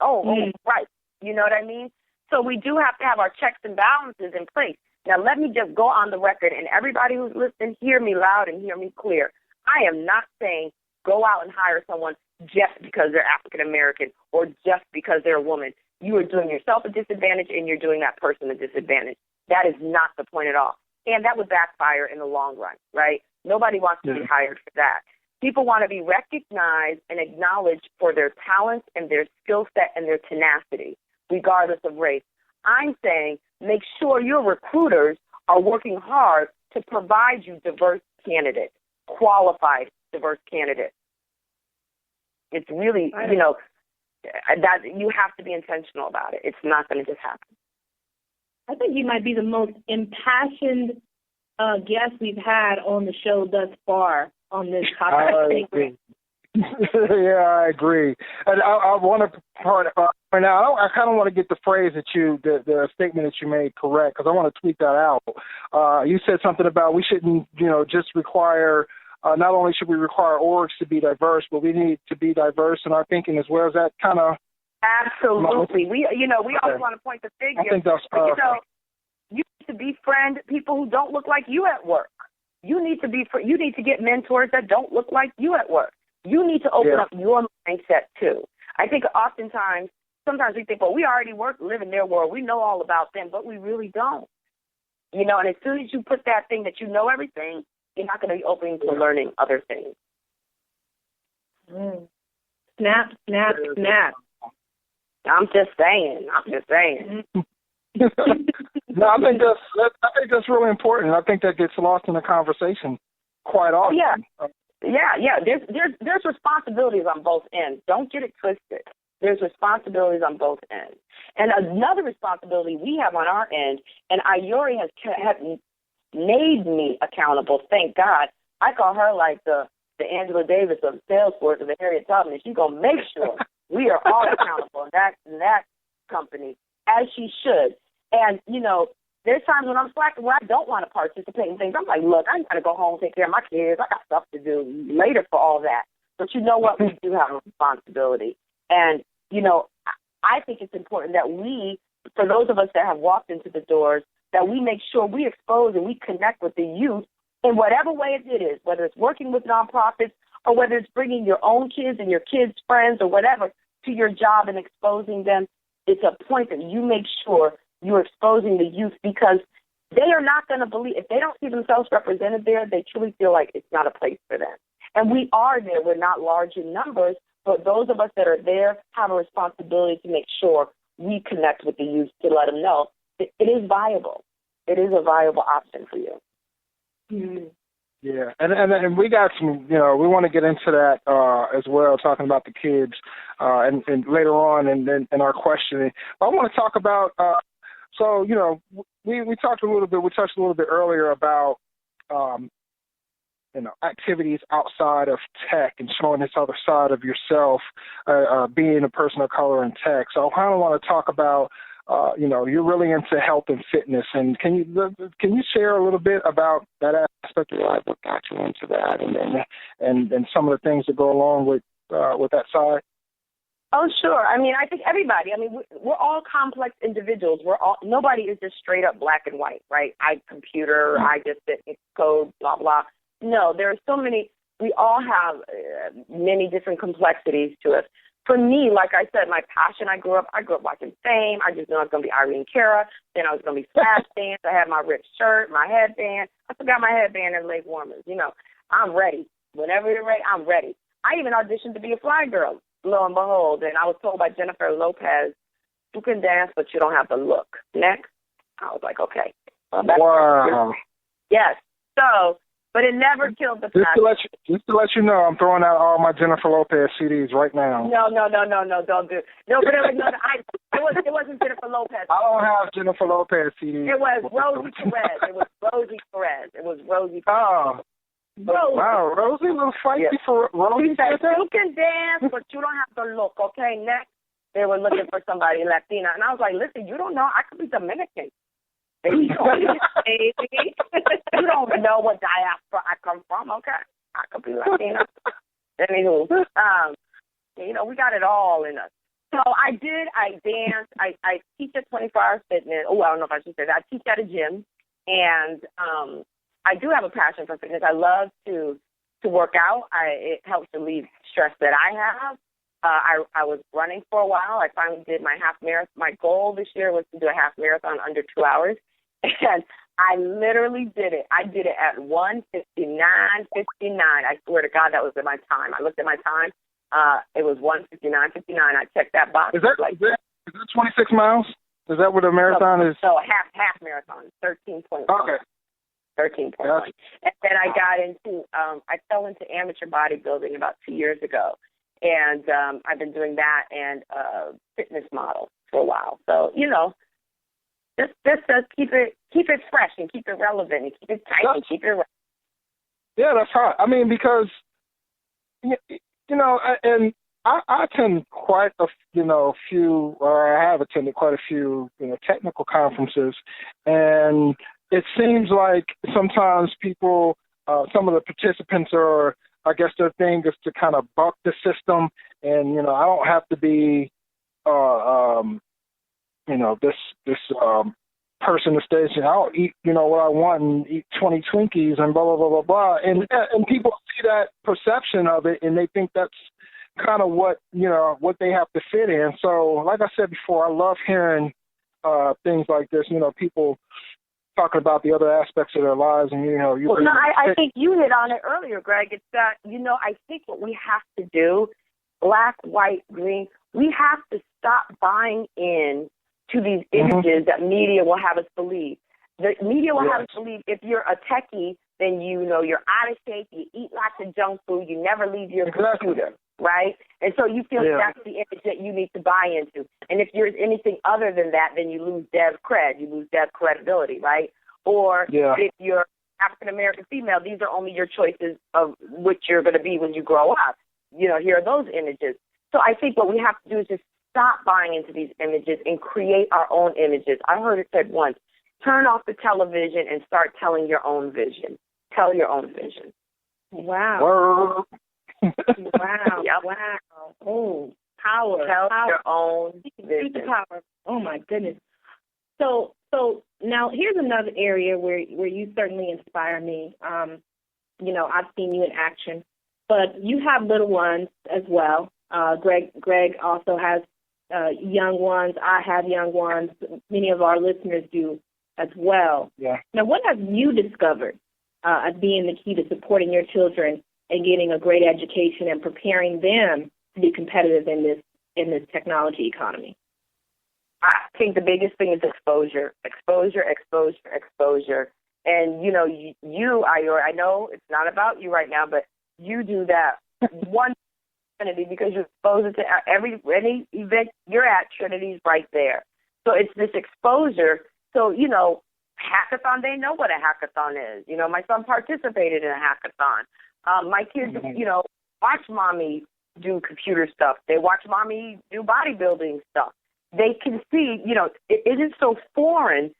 Oh, right. You know what I mean? So we do have to have our checks and balances in place. Now, let me just go on the record, and everybody who's listening, hear me loud and hear me clear. I am not saying go out and hire someone just because they're African American or just because they're a woman. you are doing yourself a disadvantage and you're doing that person a disadvantage. That is not the point at all. And that would backfire in the long run, right? Nobody wants to be hired for that. People want to be recognized and acknowledged for their talents and their skill set and their tenacity, regardless of race. I'm saying make sure your recruiters are working hard to provide you diverse candidates, qualified diverse candidates. It's really, you know, that you have to be intentional about it. It's not going to just happen. I think you might be the most impassioned guest we've had on the show thus far on this topic. I agree. Yeah, I agree. And I want to point out, I kind of want to get the phrase that the statement that you made correct, because I want to tweet that out. You said something about we shouldn't, just require, not only should we require orgs to be diverse, but we need to be diverse in our thinking as well. Is that kind of... Absolutely. We always want to point the finger. I think that's perfect. You need to befriend people who don't look like you at work. You need to get mentors that don't look like you at work. You need to open up your mindset too. I think sometimes we think, well, we already live in their world. We know all about them, but we really don't. And as soon as you put that thing that you know everything, you're not going to be open to learning other things. Snap, snap, snap. I'm just saying. No, I think that's really important. I think that gets lost in the conversation quite often. Yeah. There's responsibilities on both ends. Don't get it twisted. There's responsibilities on both ends. And another responsibility we have on our end, and Ayori has made me accountable, thank God. I call her like the Angela Davis of Salesforce or the Harriet Tubman. She's going to make sure we are all accountable in that company, as she should. And, there's times when I'm slacking where I don't want to participate in things. I'm like, look, I got to go home and take care of my kids. I got stuff to do later for all that. But you know what? We do have a responsibility. And, I think it's important that we, for those of us that have walked into the doors, that we make sure we expose and we connect with the youth in whatever way it is, whether it's working with nonprofits or whether it's bringing your own kids and your kids' friends or whatever to your job and exposing them. It's a point that you make sure you're exposing the youth, because they are not going to believe, if they don't see themselves represented there, they truly feel like it's not a place for them. And we are there. We're not large in numbers, but those of us that are there have a responsibility to make sure we connect with the youth to let them know it is viable. It is a viable option for you. Mm-hmm. Yeah, and we got some, we want to get into that as well, talking about the kids and later on in our questioning. But I want to talk about, we touched a little bit earlier about, activities outside of tech and showing this other side of yourself, being a person of color in tech. So I kind of want to talk about, you're really into health and fitness, and can you share a little bit about that aspect of your life, what got you into that, and some of the things that go along with that side? Oh, sure. I mean, I think everybody. We're all complex individuals. Nobody is just straight up black and white, right? I computer, I just sit in code, blah blah. No, there are so many. We all have many different complexities to us. For me, like I said, my passion, I grew up watching Fame. I just knew I was going to be Irene Cara. Then I was going to be Flashdance. I had my ripped shirt, my headband. I forgot my headband and leg warmers. I'm ready. Whenever you're ready, I'm ready. I even auditioned to be a fly girl, lo and behold. And I was told by Jennifer Lopez, you can dance, but you don't have the look. Next. I was like, okay. Well, wow. Yes. So, but it never killed the passion. Just to let you know, I'm throwing out all my Jennifer Lopez CDs right now. No, don't do it. No, but it wasn't Jennifer Lopez. I don't have Jennifer Lopez CDs. It was Rosie Perez. It was Rosie Perez. Oh. Rosie. Wow, Rosie was feisty for Rosie. She said, you can dance, but you don't have the look, okay? Next, they were looking for somebody Latina. And I was like, listen, you don't know. I could be Dominican. You don't know what diaspora I come from, okay? I could be Latina. Anywho, we got it all in us. So I danced. I teach at 24-Hour Fitness. Oh, I don't know if I should say that. I teach at a gym, and I do have a passion for fitness. I love to work out. It helps relieve stress that I have. I was running for a while. I finally did my half marathon. My goal this year was to do a half marathon under 2 hours, and I literally did it. I did it at 1:59:59. I swear to God, that was my time. I looked at my time. It was 1:59:59. I checked that box. Is that 26 miles? Is that what a marathon is? So half marathon, 13.1. Okay. 13.1. Gotcha. And then I got into, I fell into amateur bodybuilding about 2 years ago. And I've been doing that and fitness model for a while. So, just keep it fresh and keep it relevant and keep it tight and keep it relevant. Yeah, that's hot. I mean, because, and I attend quite a few, or I have attended quite a few, technical conferences, and it seems like sometimes people, some of the participants are, I guess their thing is to kind of buck the system, and I don't have to be, this person that stays, I'll eat, what I want and eat 20 Twinkies and blah blah blah blah blah, and people see that perception of it, and they think that's kind of what what they have to fit in. So, like I said before, I love hearing things like this. People talking about the other aspects of their lives, and I think you hit on it earlier, Greg. It's that I think what we have to do, black, white, green, we have to stop buying in to these images that media will have us believe. The media will have us believe if you're a techie, then you're out of shape, you eat lots of junk food, you never leave your computer, right? And so you feel that's the image that you need to buy into. And if you're anything other than that, then you lose dev cred, you lose dev credibility, right? Or if you're African-American female, these are only your choices of what you're going to be when you grow up. Here are those images. So I think what we have to do is just stop buying into these images and create our own images. I heard it said once, turn off the television and start telling your own vision. Tell your own vision. Wow. Wow. Yep. Wow. Oh, power. Tell power. your own vision. Power. Oh, my goodness. So now here's another area where you certainly inspire me. I've seen you in action, but you have little ones as well. Greg also has young ones. I have young ones. Many of our listeners do as well. Yeah. Now, what have you discovered as being the key to supporting your children and getting a great education and preparing them to be competitive in this technology economy? I think the biggest thing is exposure. And, I know it's not about you right now, but you do that one Trinity because you expose it to any event you're at. Trinity's right there. So it's this exposure. So, hackathon, they know what a hackathon is. My son participated in a hackathon. My kids, watch mommy do computer stuff. They watch mommy do bodybuilding stuff. They can see, it isn't so foreign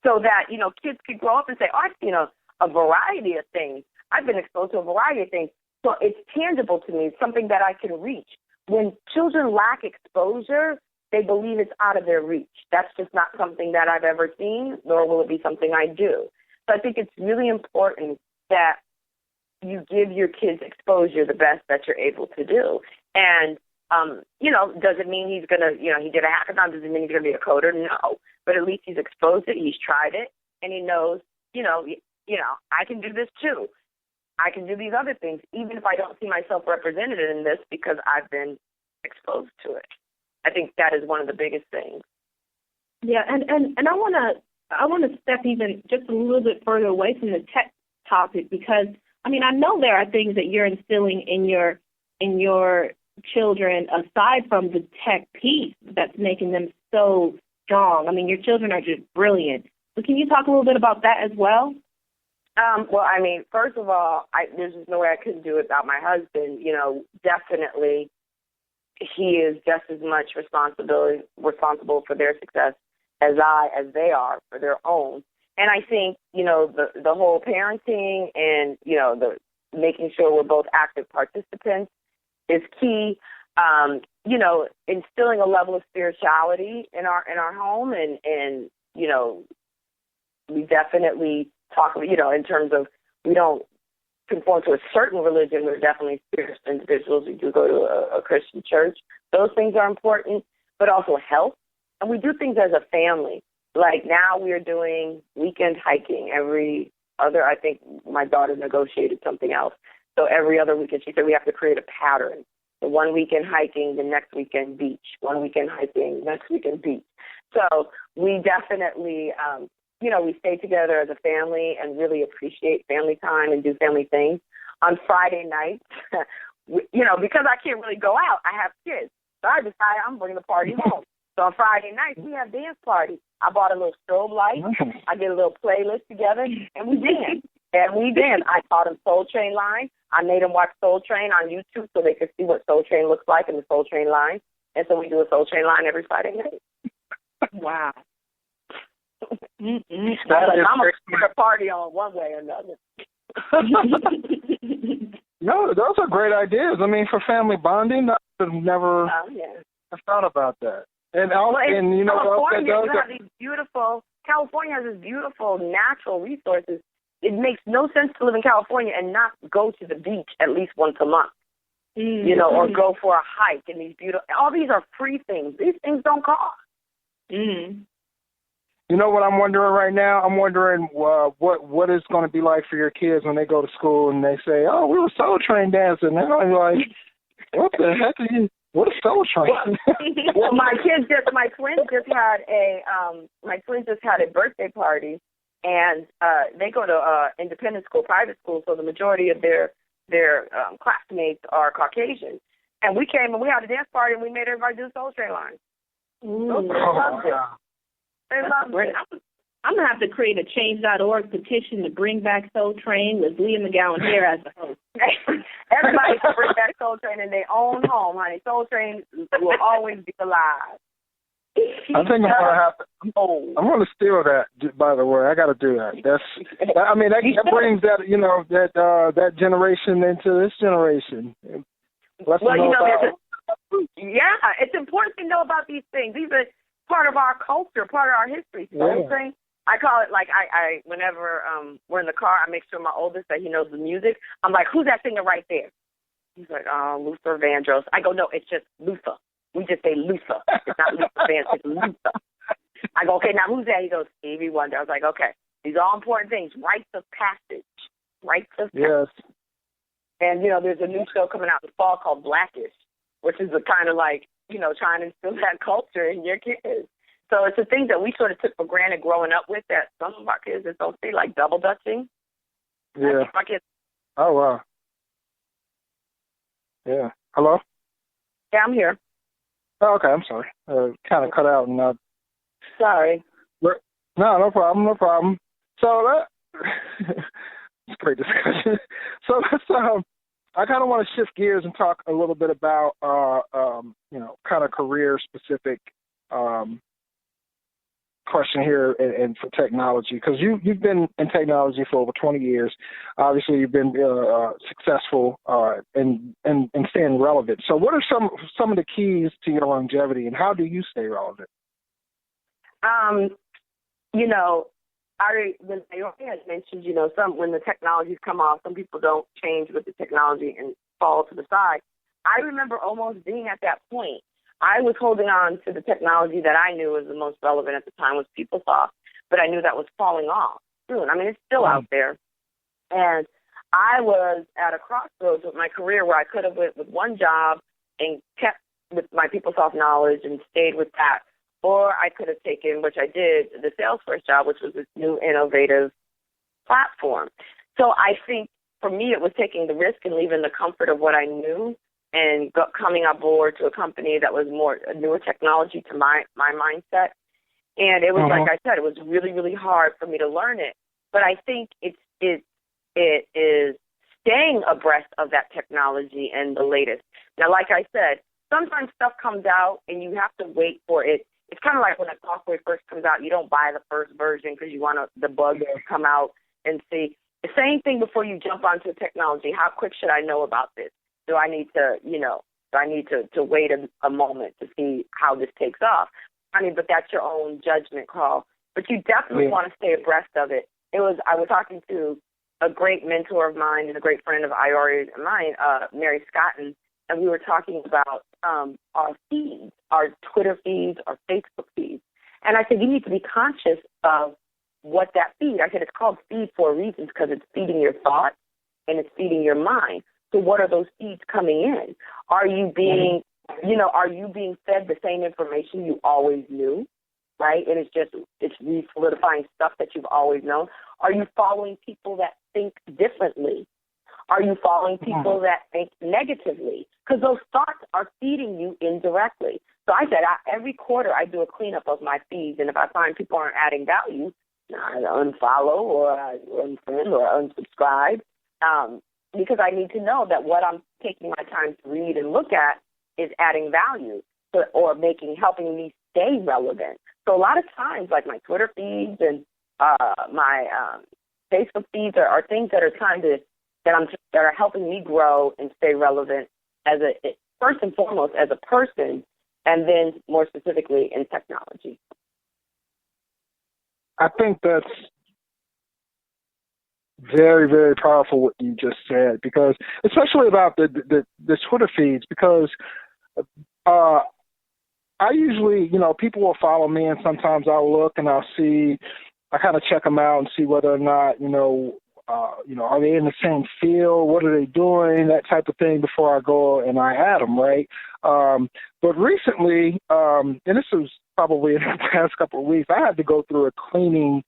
so that, kids can grow up and say, I've seen a variety of things. I've been exposed to a variety of things. So it's tangible to me. It's something that I can reach. When children lack exposure, they believe it's out of their reach. That's just not something that I've ever seen, nor will it be something I do. So I think it's really important that you give your kids exposure the best that you're able to do. And, does it mean he's going to, he did a hackathon, does it mean he's going to be a coder? No. But at least he's exposed it, he's tried it, and he knows, I can do this too. I can do these other things, even if I don't see myself represented in this because I've been exposed to it. I think that is one of the biggest things. Yeah, and I want to step even just a little bit further away from the tech topic because I know there are things that you're instilling in your children aside from the tech piece that's making them so strong. Your children are just brilliant. So can you talk a little bit about that as well? First of all, there's just no way I couldn't do it without my husband. Definitely he is just as much responsible for their success as they are for their own. And I think, the whole parenting and, the making sure we're both active participants is key. Instilling a level of spirituality in our home and we definitely talk, in terms of we don't conform to a certain religion. We're definitely spiritual individuals. We do go to a Christian church. Those things are important, but also health. And we do things as a family. Like now we are doing weekend hiking every other, I think my daughter negotiated something else. So every other weekend, she said we have to create a pattern. So one weekend hiking, the next weekend beach. One weekend hiking, next weekend beach. So we definitely, we stay together as a family and really appreciate family time and do family things. On Friday nights, because I can't really go out, I have kids. So I decided I'm bringing the party home. So on Friday nights, we have dance parties. I bought a little strobe light. I did a little playlist together, and we danced. I taught them Soul Train line. I made them watch Soul Train on YouTube so they could see what Soul Train looks like in the Soul Train line. And so we do a Soul Train line every Friday night. Wow. I'm going to party on one way or another. No, those are great ideas. I mean, for family bonding, I've never thought about that. And California has these beautiful natural resources. It makes no sense to live in California and not go to the beach at least once a month, or go for a hike. And all these are free things. These things don't cost. Mm. You know what I'm wondering right now? I'm wondering what it's going to be like for your kids when they go to school and they say, "Oh, we were Soul Train dancing." And I'm like, "What the heck are you? What is Soul Train?" Well, my twins just had a birthday party, and they go to independent school, private school, so the majority of their classmates are Caucasian. And we came and we had a dance party and we made everybody do Soul Train line. Those loved it. They loved it. I'm going to have to create a change.org petition to bring back Soul Train with Leah McGowen-Hare as the host. Everybody can bring back Soul Train in their own home, honey. Soul Train will always be alive. I think I'm going to steal that. By the way, I got to do that. That brings that generation into this generation. It's important to know about these things. These are part of our culture, part of our history. Soul Train. I call it like I whenever we're in the car, I make sure my oldest that he knows the music. I'm like, "Who's that singer right there?" He's like, "Luther Vandross." I go, "No, it's just Luther. We just say Luther. It's not Luther Vandross, it's Luther." I go, "Okay, now who's that?" He goes, "Stevie Wonder." I was like, "Okay, these are all important things. Rites of passage. Rites of passage." Yes. And there's a new show coming out in the fall called Blackish, which is a kind of like trying to instill that culture in your kids. So it's the things that we sort of took for granted growing up with that some of our kids just don't see, like double dutching. Yeah. My kids. Oh, wow. Yeah. Hello? Yeah, I'm here. Oh, okay, I'm sorry. Kind of cut out. And Sorry. No problem. So it's a great discussion. So let's, I kind of want to shift gears and talk a little bit about, kind of career-specific question here and for technology, because you've been in technology for over 20 years. Obviously, you've been successful in staying relevant. So what are some of the keys to your longevity, and how do you stay relevant? When Naomi had mentioned, when the technologies come off, some people don't change with the technology and fall to the side. I remember almost being at that point. I was holding on to the technology that I knew was the most relevant at the time was PeopleSoft, but I knew that was falling off soon. I mean, it's still out there. And I was at a crossroads with my career where I could have went with one job and kept with my PeopleSoft knowledge and stayed with that. Or I could have taken, which I did, the Salesforce job, which was this new innovative platform. So I think for me it was taking the risk and leaving the comfort of what I knew and coming on board to a company that was more a newer technology to my mindset. And it was like I said, it was really, really hard for me to learn it. But I think it is staying abreast of that technology and the latest. Now, like I said, sometimes stuff comes out and you have to wait for it. It's kind of like when a software first comes out, you don't buy the first version because you want the bug to come out and see. The same thing before you jump onto technology. How quick should I know about this? Do I need to, to wait a moment to see how this takes off? I mean, but that's your own judgment call. But you definitely want to stay abreast of it. I was talking to a great mentor of mine and a great friend of IOR's of mine, Mary Scotton, and we were talking about our feeds, our Twitter feeds, our Facebook feeds. And I said, you need to be conscious of what that feed. I said, it's called feed for a reason because it's feeding your thoughts and it's feeding your mind. So what are those feeds coming in? Are you being, are you being fed the same information you always knew, right? And it's re-solidifying stuff that you've always known. Are you following people that think differently? Are you following people that think negatively? Because those thoughts are feeding you indirectly. So I said, every quarter I do a cleanup of my feeds, and if I find people aren't adding value, I unfollow or I unfriend or unsubscribe, because I need to know that what I'm taking my time to read and look at is adding value or helping me stay relevant. So a lot of times, like my Twitter feeds and my Facebook feeds are things that are helping me grow and stay relevant first and foremost as a person, and then more specifically in technology. I think that's very, very powerful what you just said, because especially about the Twitter feeds, because I usually, people will follow me, and sometimes I'll look and I kind of check them out and see whether or not, are they in the same field? What are they doing? That type of thing before I go and I add them, right? But recently, and this was probably in the past couple of weeks, I had to go through a cleaning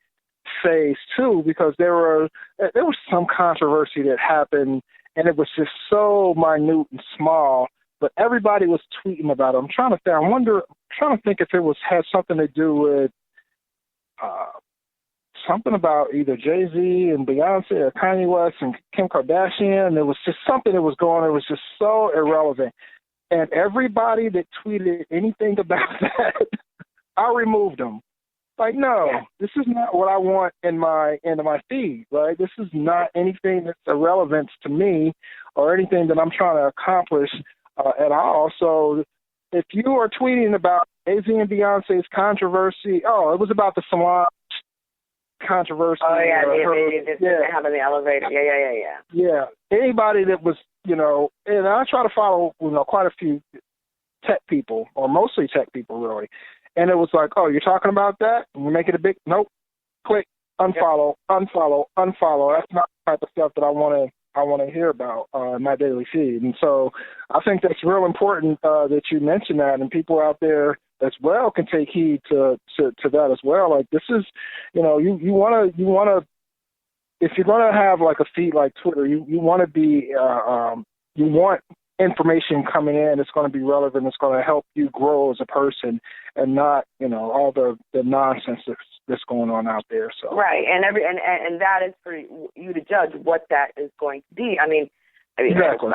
phase too, because there was some controversy that happened, and it was just so minute and small, but everybody was tweeting about it. I'm trying to think if it had something to do with something about either Jay-Z and Beyonce or Kanye West and Kim Kardashian. There was just something that was going on. It was just so irrelevant. And everybody that tweeted anything about that, I removed them. Like, no, this is not what I want into my feed, right? This is not anything that's irrelevant to me or anything that I'm trying to accomplish at all. So if you are tweeting about Jay-Z and Beyonce's controversy, it was about the salon controversy. Oh, yeah, they have in the elevator. Yeah. Yeah, anybody that was, and I try to follow, quite a few tech people, or mostly tech people, really. And it was like, oh, you're talking about that? And you make it a big, nope, click, unfollow. That's not the type of stuff that I want to hear about in my daily feed. And so I think that's real important that you mention that, and people out there as well can take heed to that as well. Like, this is, you want to, if you're going to have like a feed like Twitter, you want to be, you want information coming in that's going to be relevant, that's going to help you grow as a person, and not, all the nonsense that's going on out there. So right, and that is for you to judge what that is going to be. I mean, exactly.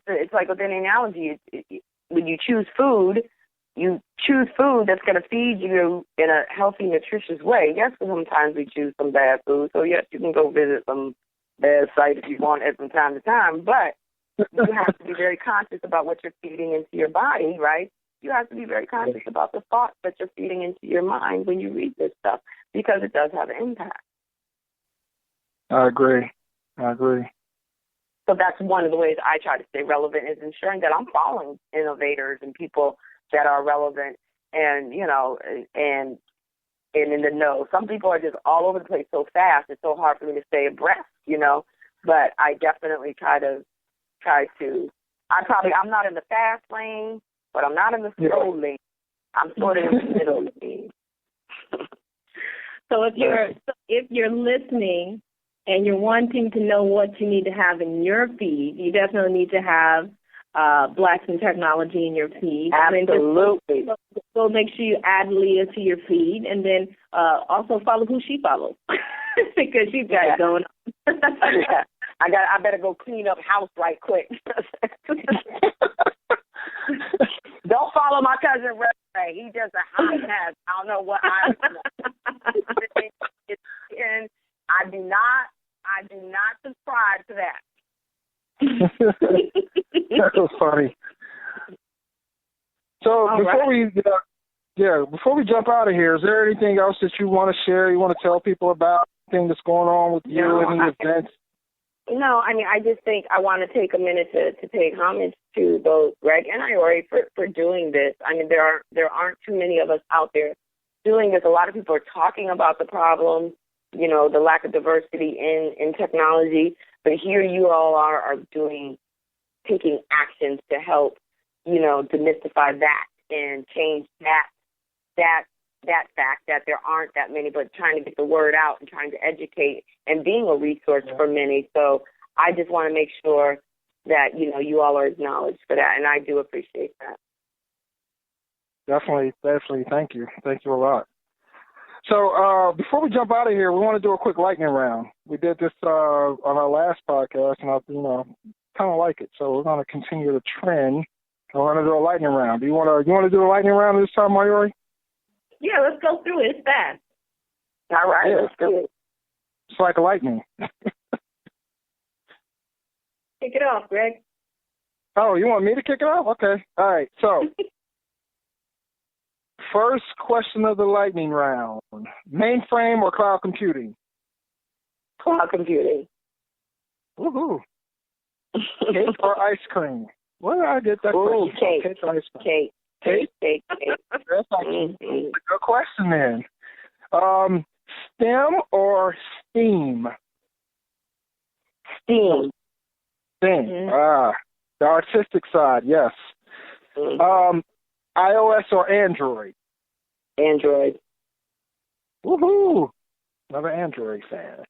It's like with any analogy. When you choose food, you choose food that's going to feed you in a healthy, nutritious way. Yes, sometimes we choose some bad food. So yes, you can go visit some bad sites if you want it from time to time, but you have to be very conscious about what you're feeding into your body, right? You have to be very conscious about the thoughts that you're feeding into your mind when you read this stuff, because it does have an impact. I agree. So that's one of the ways I try to stay relevant, is ensuring that I'm following innovators and people that are relevant and, and in the know. Some people are just all over the place so fast, it's so hard for me to stay abreast, but I definitely I'm not in the fast lane, but I'm not in the slow lane. I'm sort of in the middle lane. So if you're listening and you're wanting to know what you need to have in your feed, you definitely need to have Blacks in Technology in your feed. Absolutely. So make sure you add Leah to your feed, and then also follow who she follows, because she's got it going on. Yeah. I better go clean up house right quick. Don't follow my cousin Ray. He's just a hot mess. I don't know what and I do not subscribe to that. That was funny. So before we jump out of here, is there anything else that you want to share? You want to tell people about? anything that's going on with you, any events? No, I mean, I just think I want to take a minute to pay homage to both Greg and Iori for doing this. I mean, there aren't too many of us out there doing this. A lot of people are talking about the problem, you know, the lack of diversity in technology, but here you all are taking actions to help, you know, demystify that and change that fact that there aren't that many, but trying to get the word out and trying to educate and being a resource for many. So I just want to make sure that, you know, you all are acknowledged for that, and I do appreciate that. Definitely. Thank you. Thank you a lot. So before we jump out of here, we want to do a quick lightning round. We did this on our last podcast, and I, you know, kind of like it. So we're going to continue the trend. We're going to do a lightning round. Do you want to do a lightning round this time, Iori? Yeah, let's go through it. It's fast. All right, yeah. Let's do it. It's like lightning. Kick it off, Greg. Oh, you want me to kick it off? Okay. All right. So, first question of the lightning round. Mainframe or cloud computing? Cloud computing. Woohoo. Cake or ice cream? Where did I get that Ooh, question? cake. Cake or ice cream? Cake? That's actually a good question then. STEM or STEAM? STEAM. STEAM. Mm-hmm. The artistic side, yes. Mm-hmm. iOS or Android? Android. Woohoo! Another Android fan.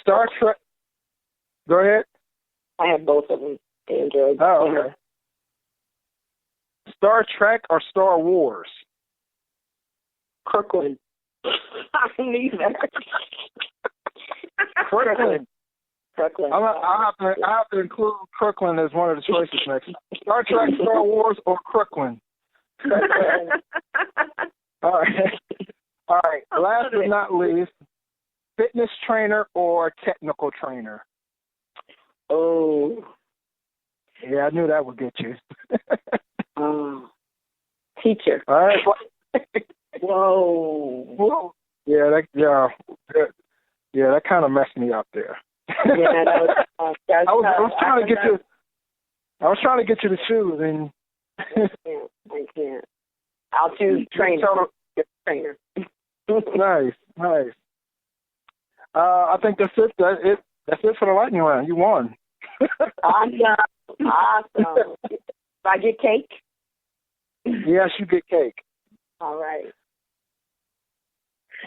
Star Trek. Go ahead. I have both of them. Android. Oh, okay. Star Trek or Star Wars? Kirkland. Neither. Kirkland. Kirkland. I have to include Kirkland as one of the choices next. Star Trek, Star Wars, or Kirkland? All right. Last but not least, fitness trainer or technical trainer? Oh. Yeah, I knew that would get you. Teacher. All right. Whoa. Yeah, that kind of messed me up there. Yeah, I was trying to get you. I was trying to get you to choose, and I can't. I'll choose trainer. Nice. I think that's it. That's it for the lightning round. You won. Awesome. Do I get cake? Yes, you get cake. All right.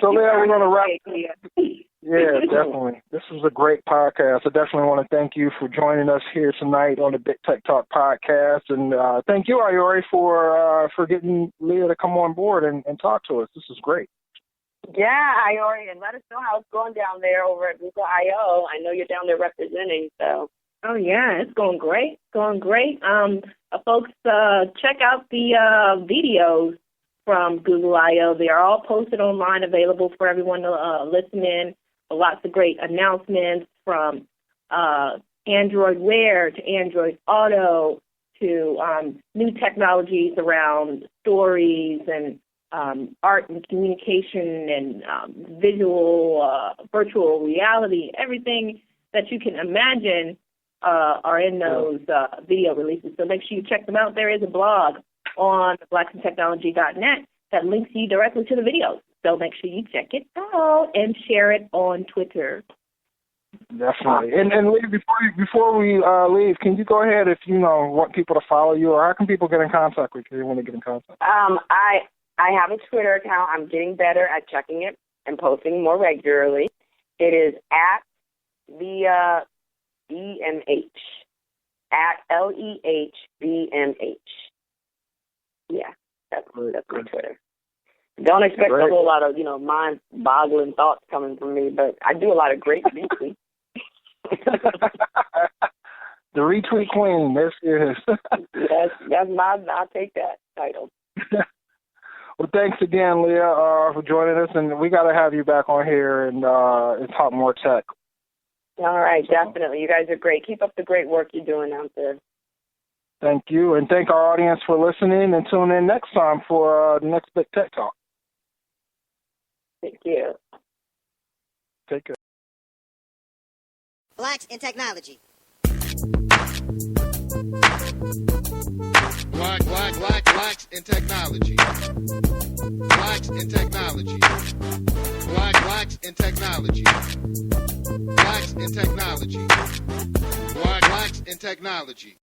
So, Leah, we're going to wrap. Yeah, definitely. This was a great podcast. I definitely want to thank you for joining us here tonight on the Big Tech Talk podcast. And thank you, Iori, for getting Leah to come on board and talk to us. This is great. Yeah, Iori, and let us know how it's going down there over at Google I/O. I know you're down there representing, so. Oh, yeah, it's going great. Folks, check out the videos from Google I/O. They are all posted online, available for everyone to listen in. Lots of great announcements from Android Wear to Android Auto to new technologies around stories and art and communication and visual, virtual reality. Everything that you can imagine are in those video releases. So make sure you check them out. There is a blog on blacksintechnology.net that links you directly to the videos. So make sure you check it out and share it on Twitter. Definitely. And Leah, before we leave, can you go ahead if you want people to follow you, or how can people get in contact with you when they get in contact? I have a Twitter account. I'm getting better at checking it and posting more regularly. It is at Leah BMH, at LEHBMH. Yeah, that's my Twitter. Don't expect a whole lot of, mind-boggling thoughts coming from me, but I do a lot of great retweets. The retweet queen, there she is. I'll take that title. Well, thanks again, Leah, for joining us, and we got to have you back on here and talk more tech. All right, definitely. You guys are great. Keep up the great work you're doing out there. Thank you, and thank our audience for listening, and tune in next time for the next Big Tech Talk. Thank you. Take care. Blacks in technology. Blacks in technology. Blacks in technology. Blacks in technology. Blacks in technology. Blacks in technology.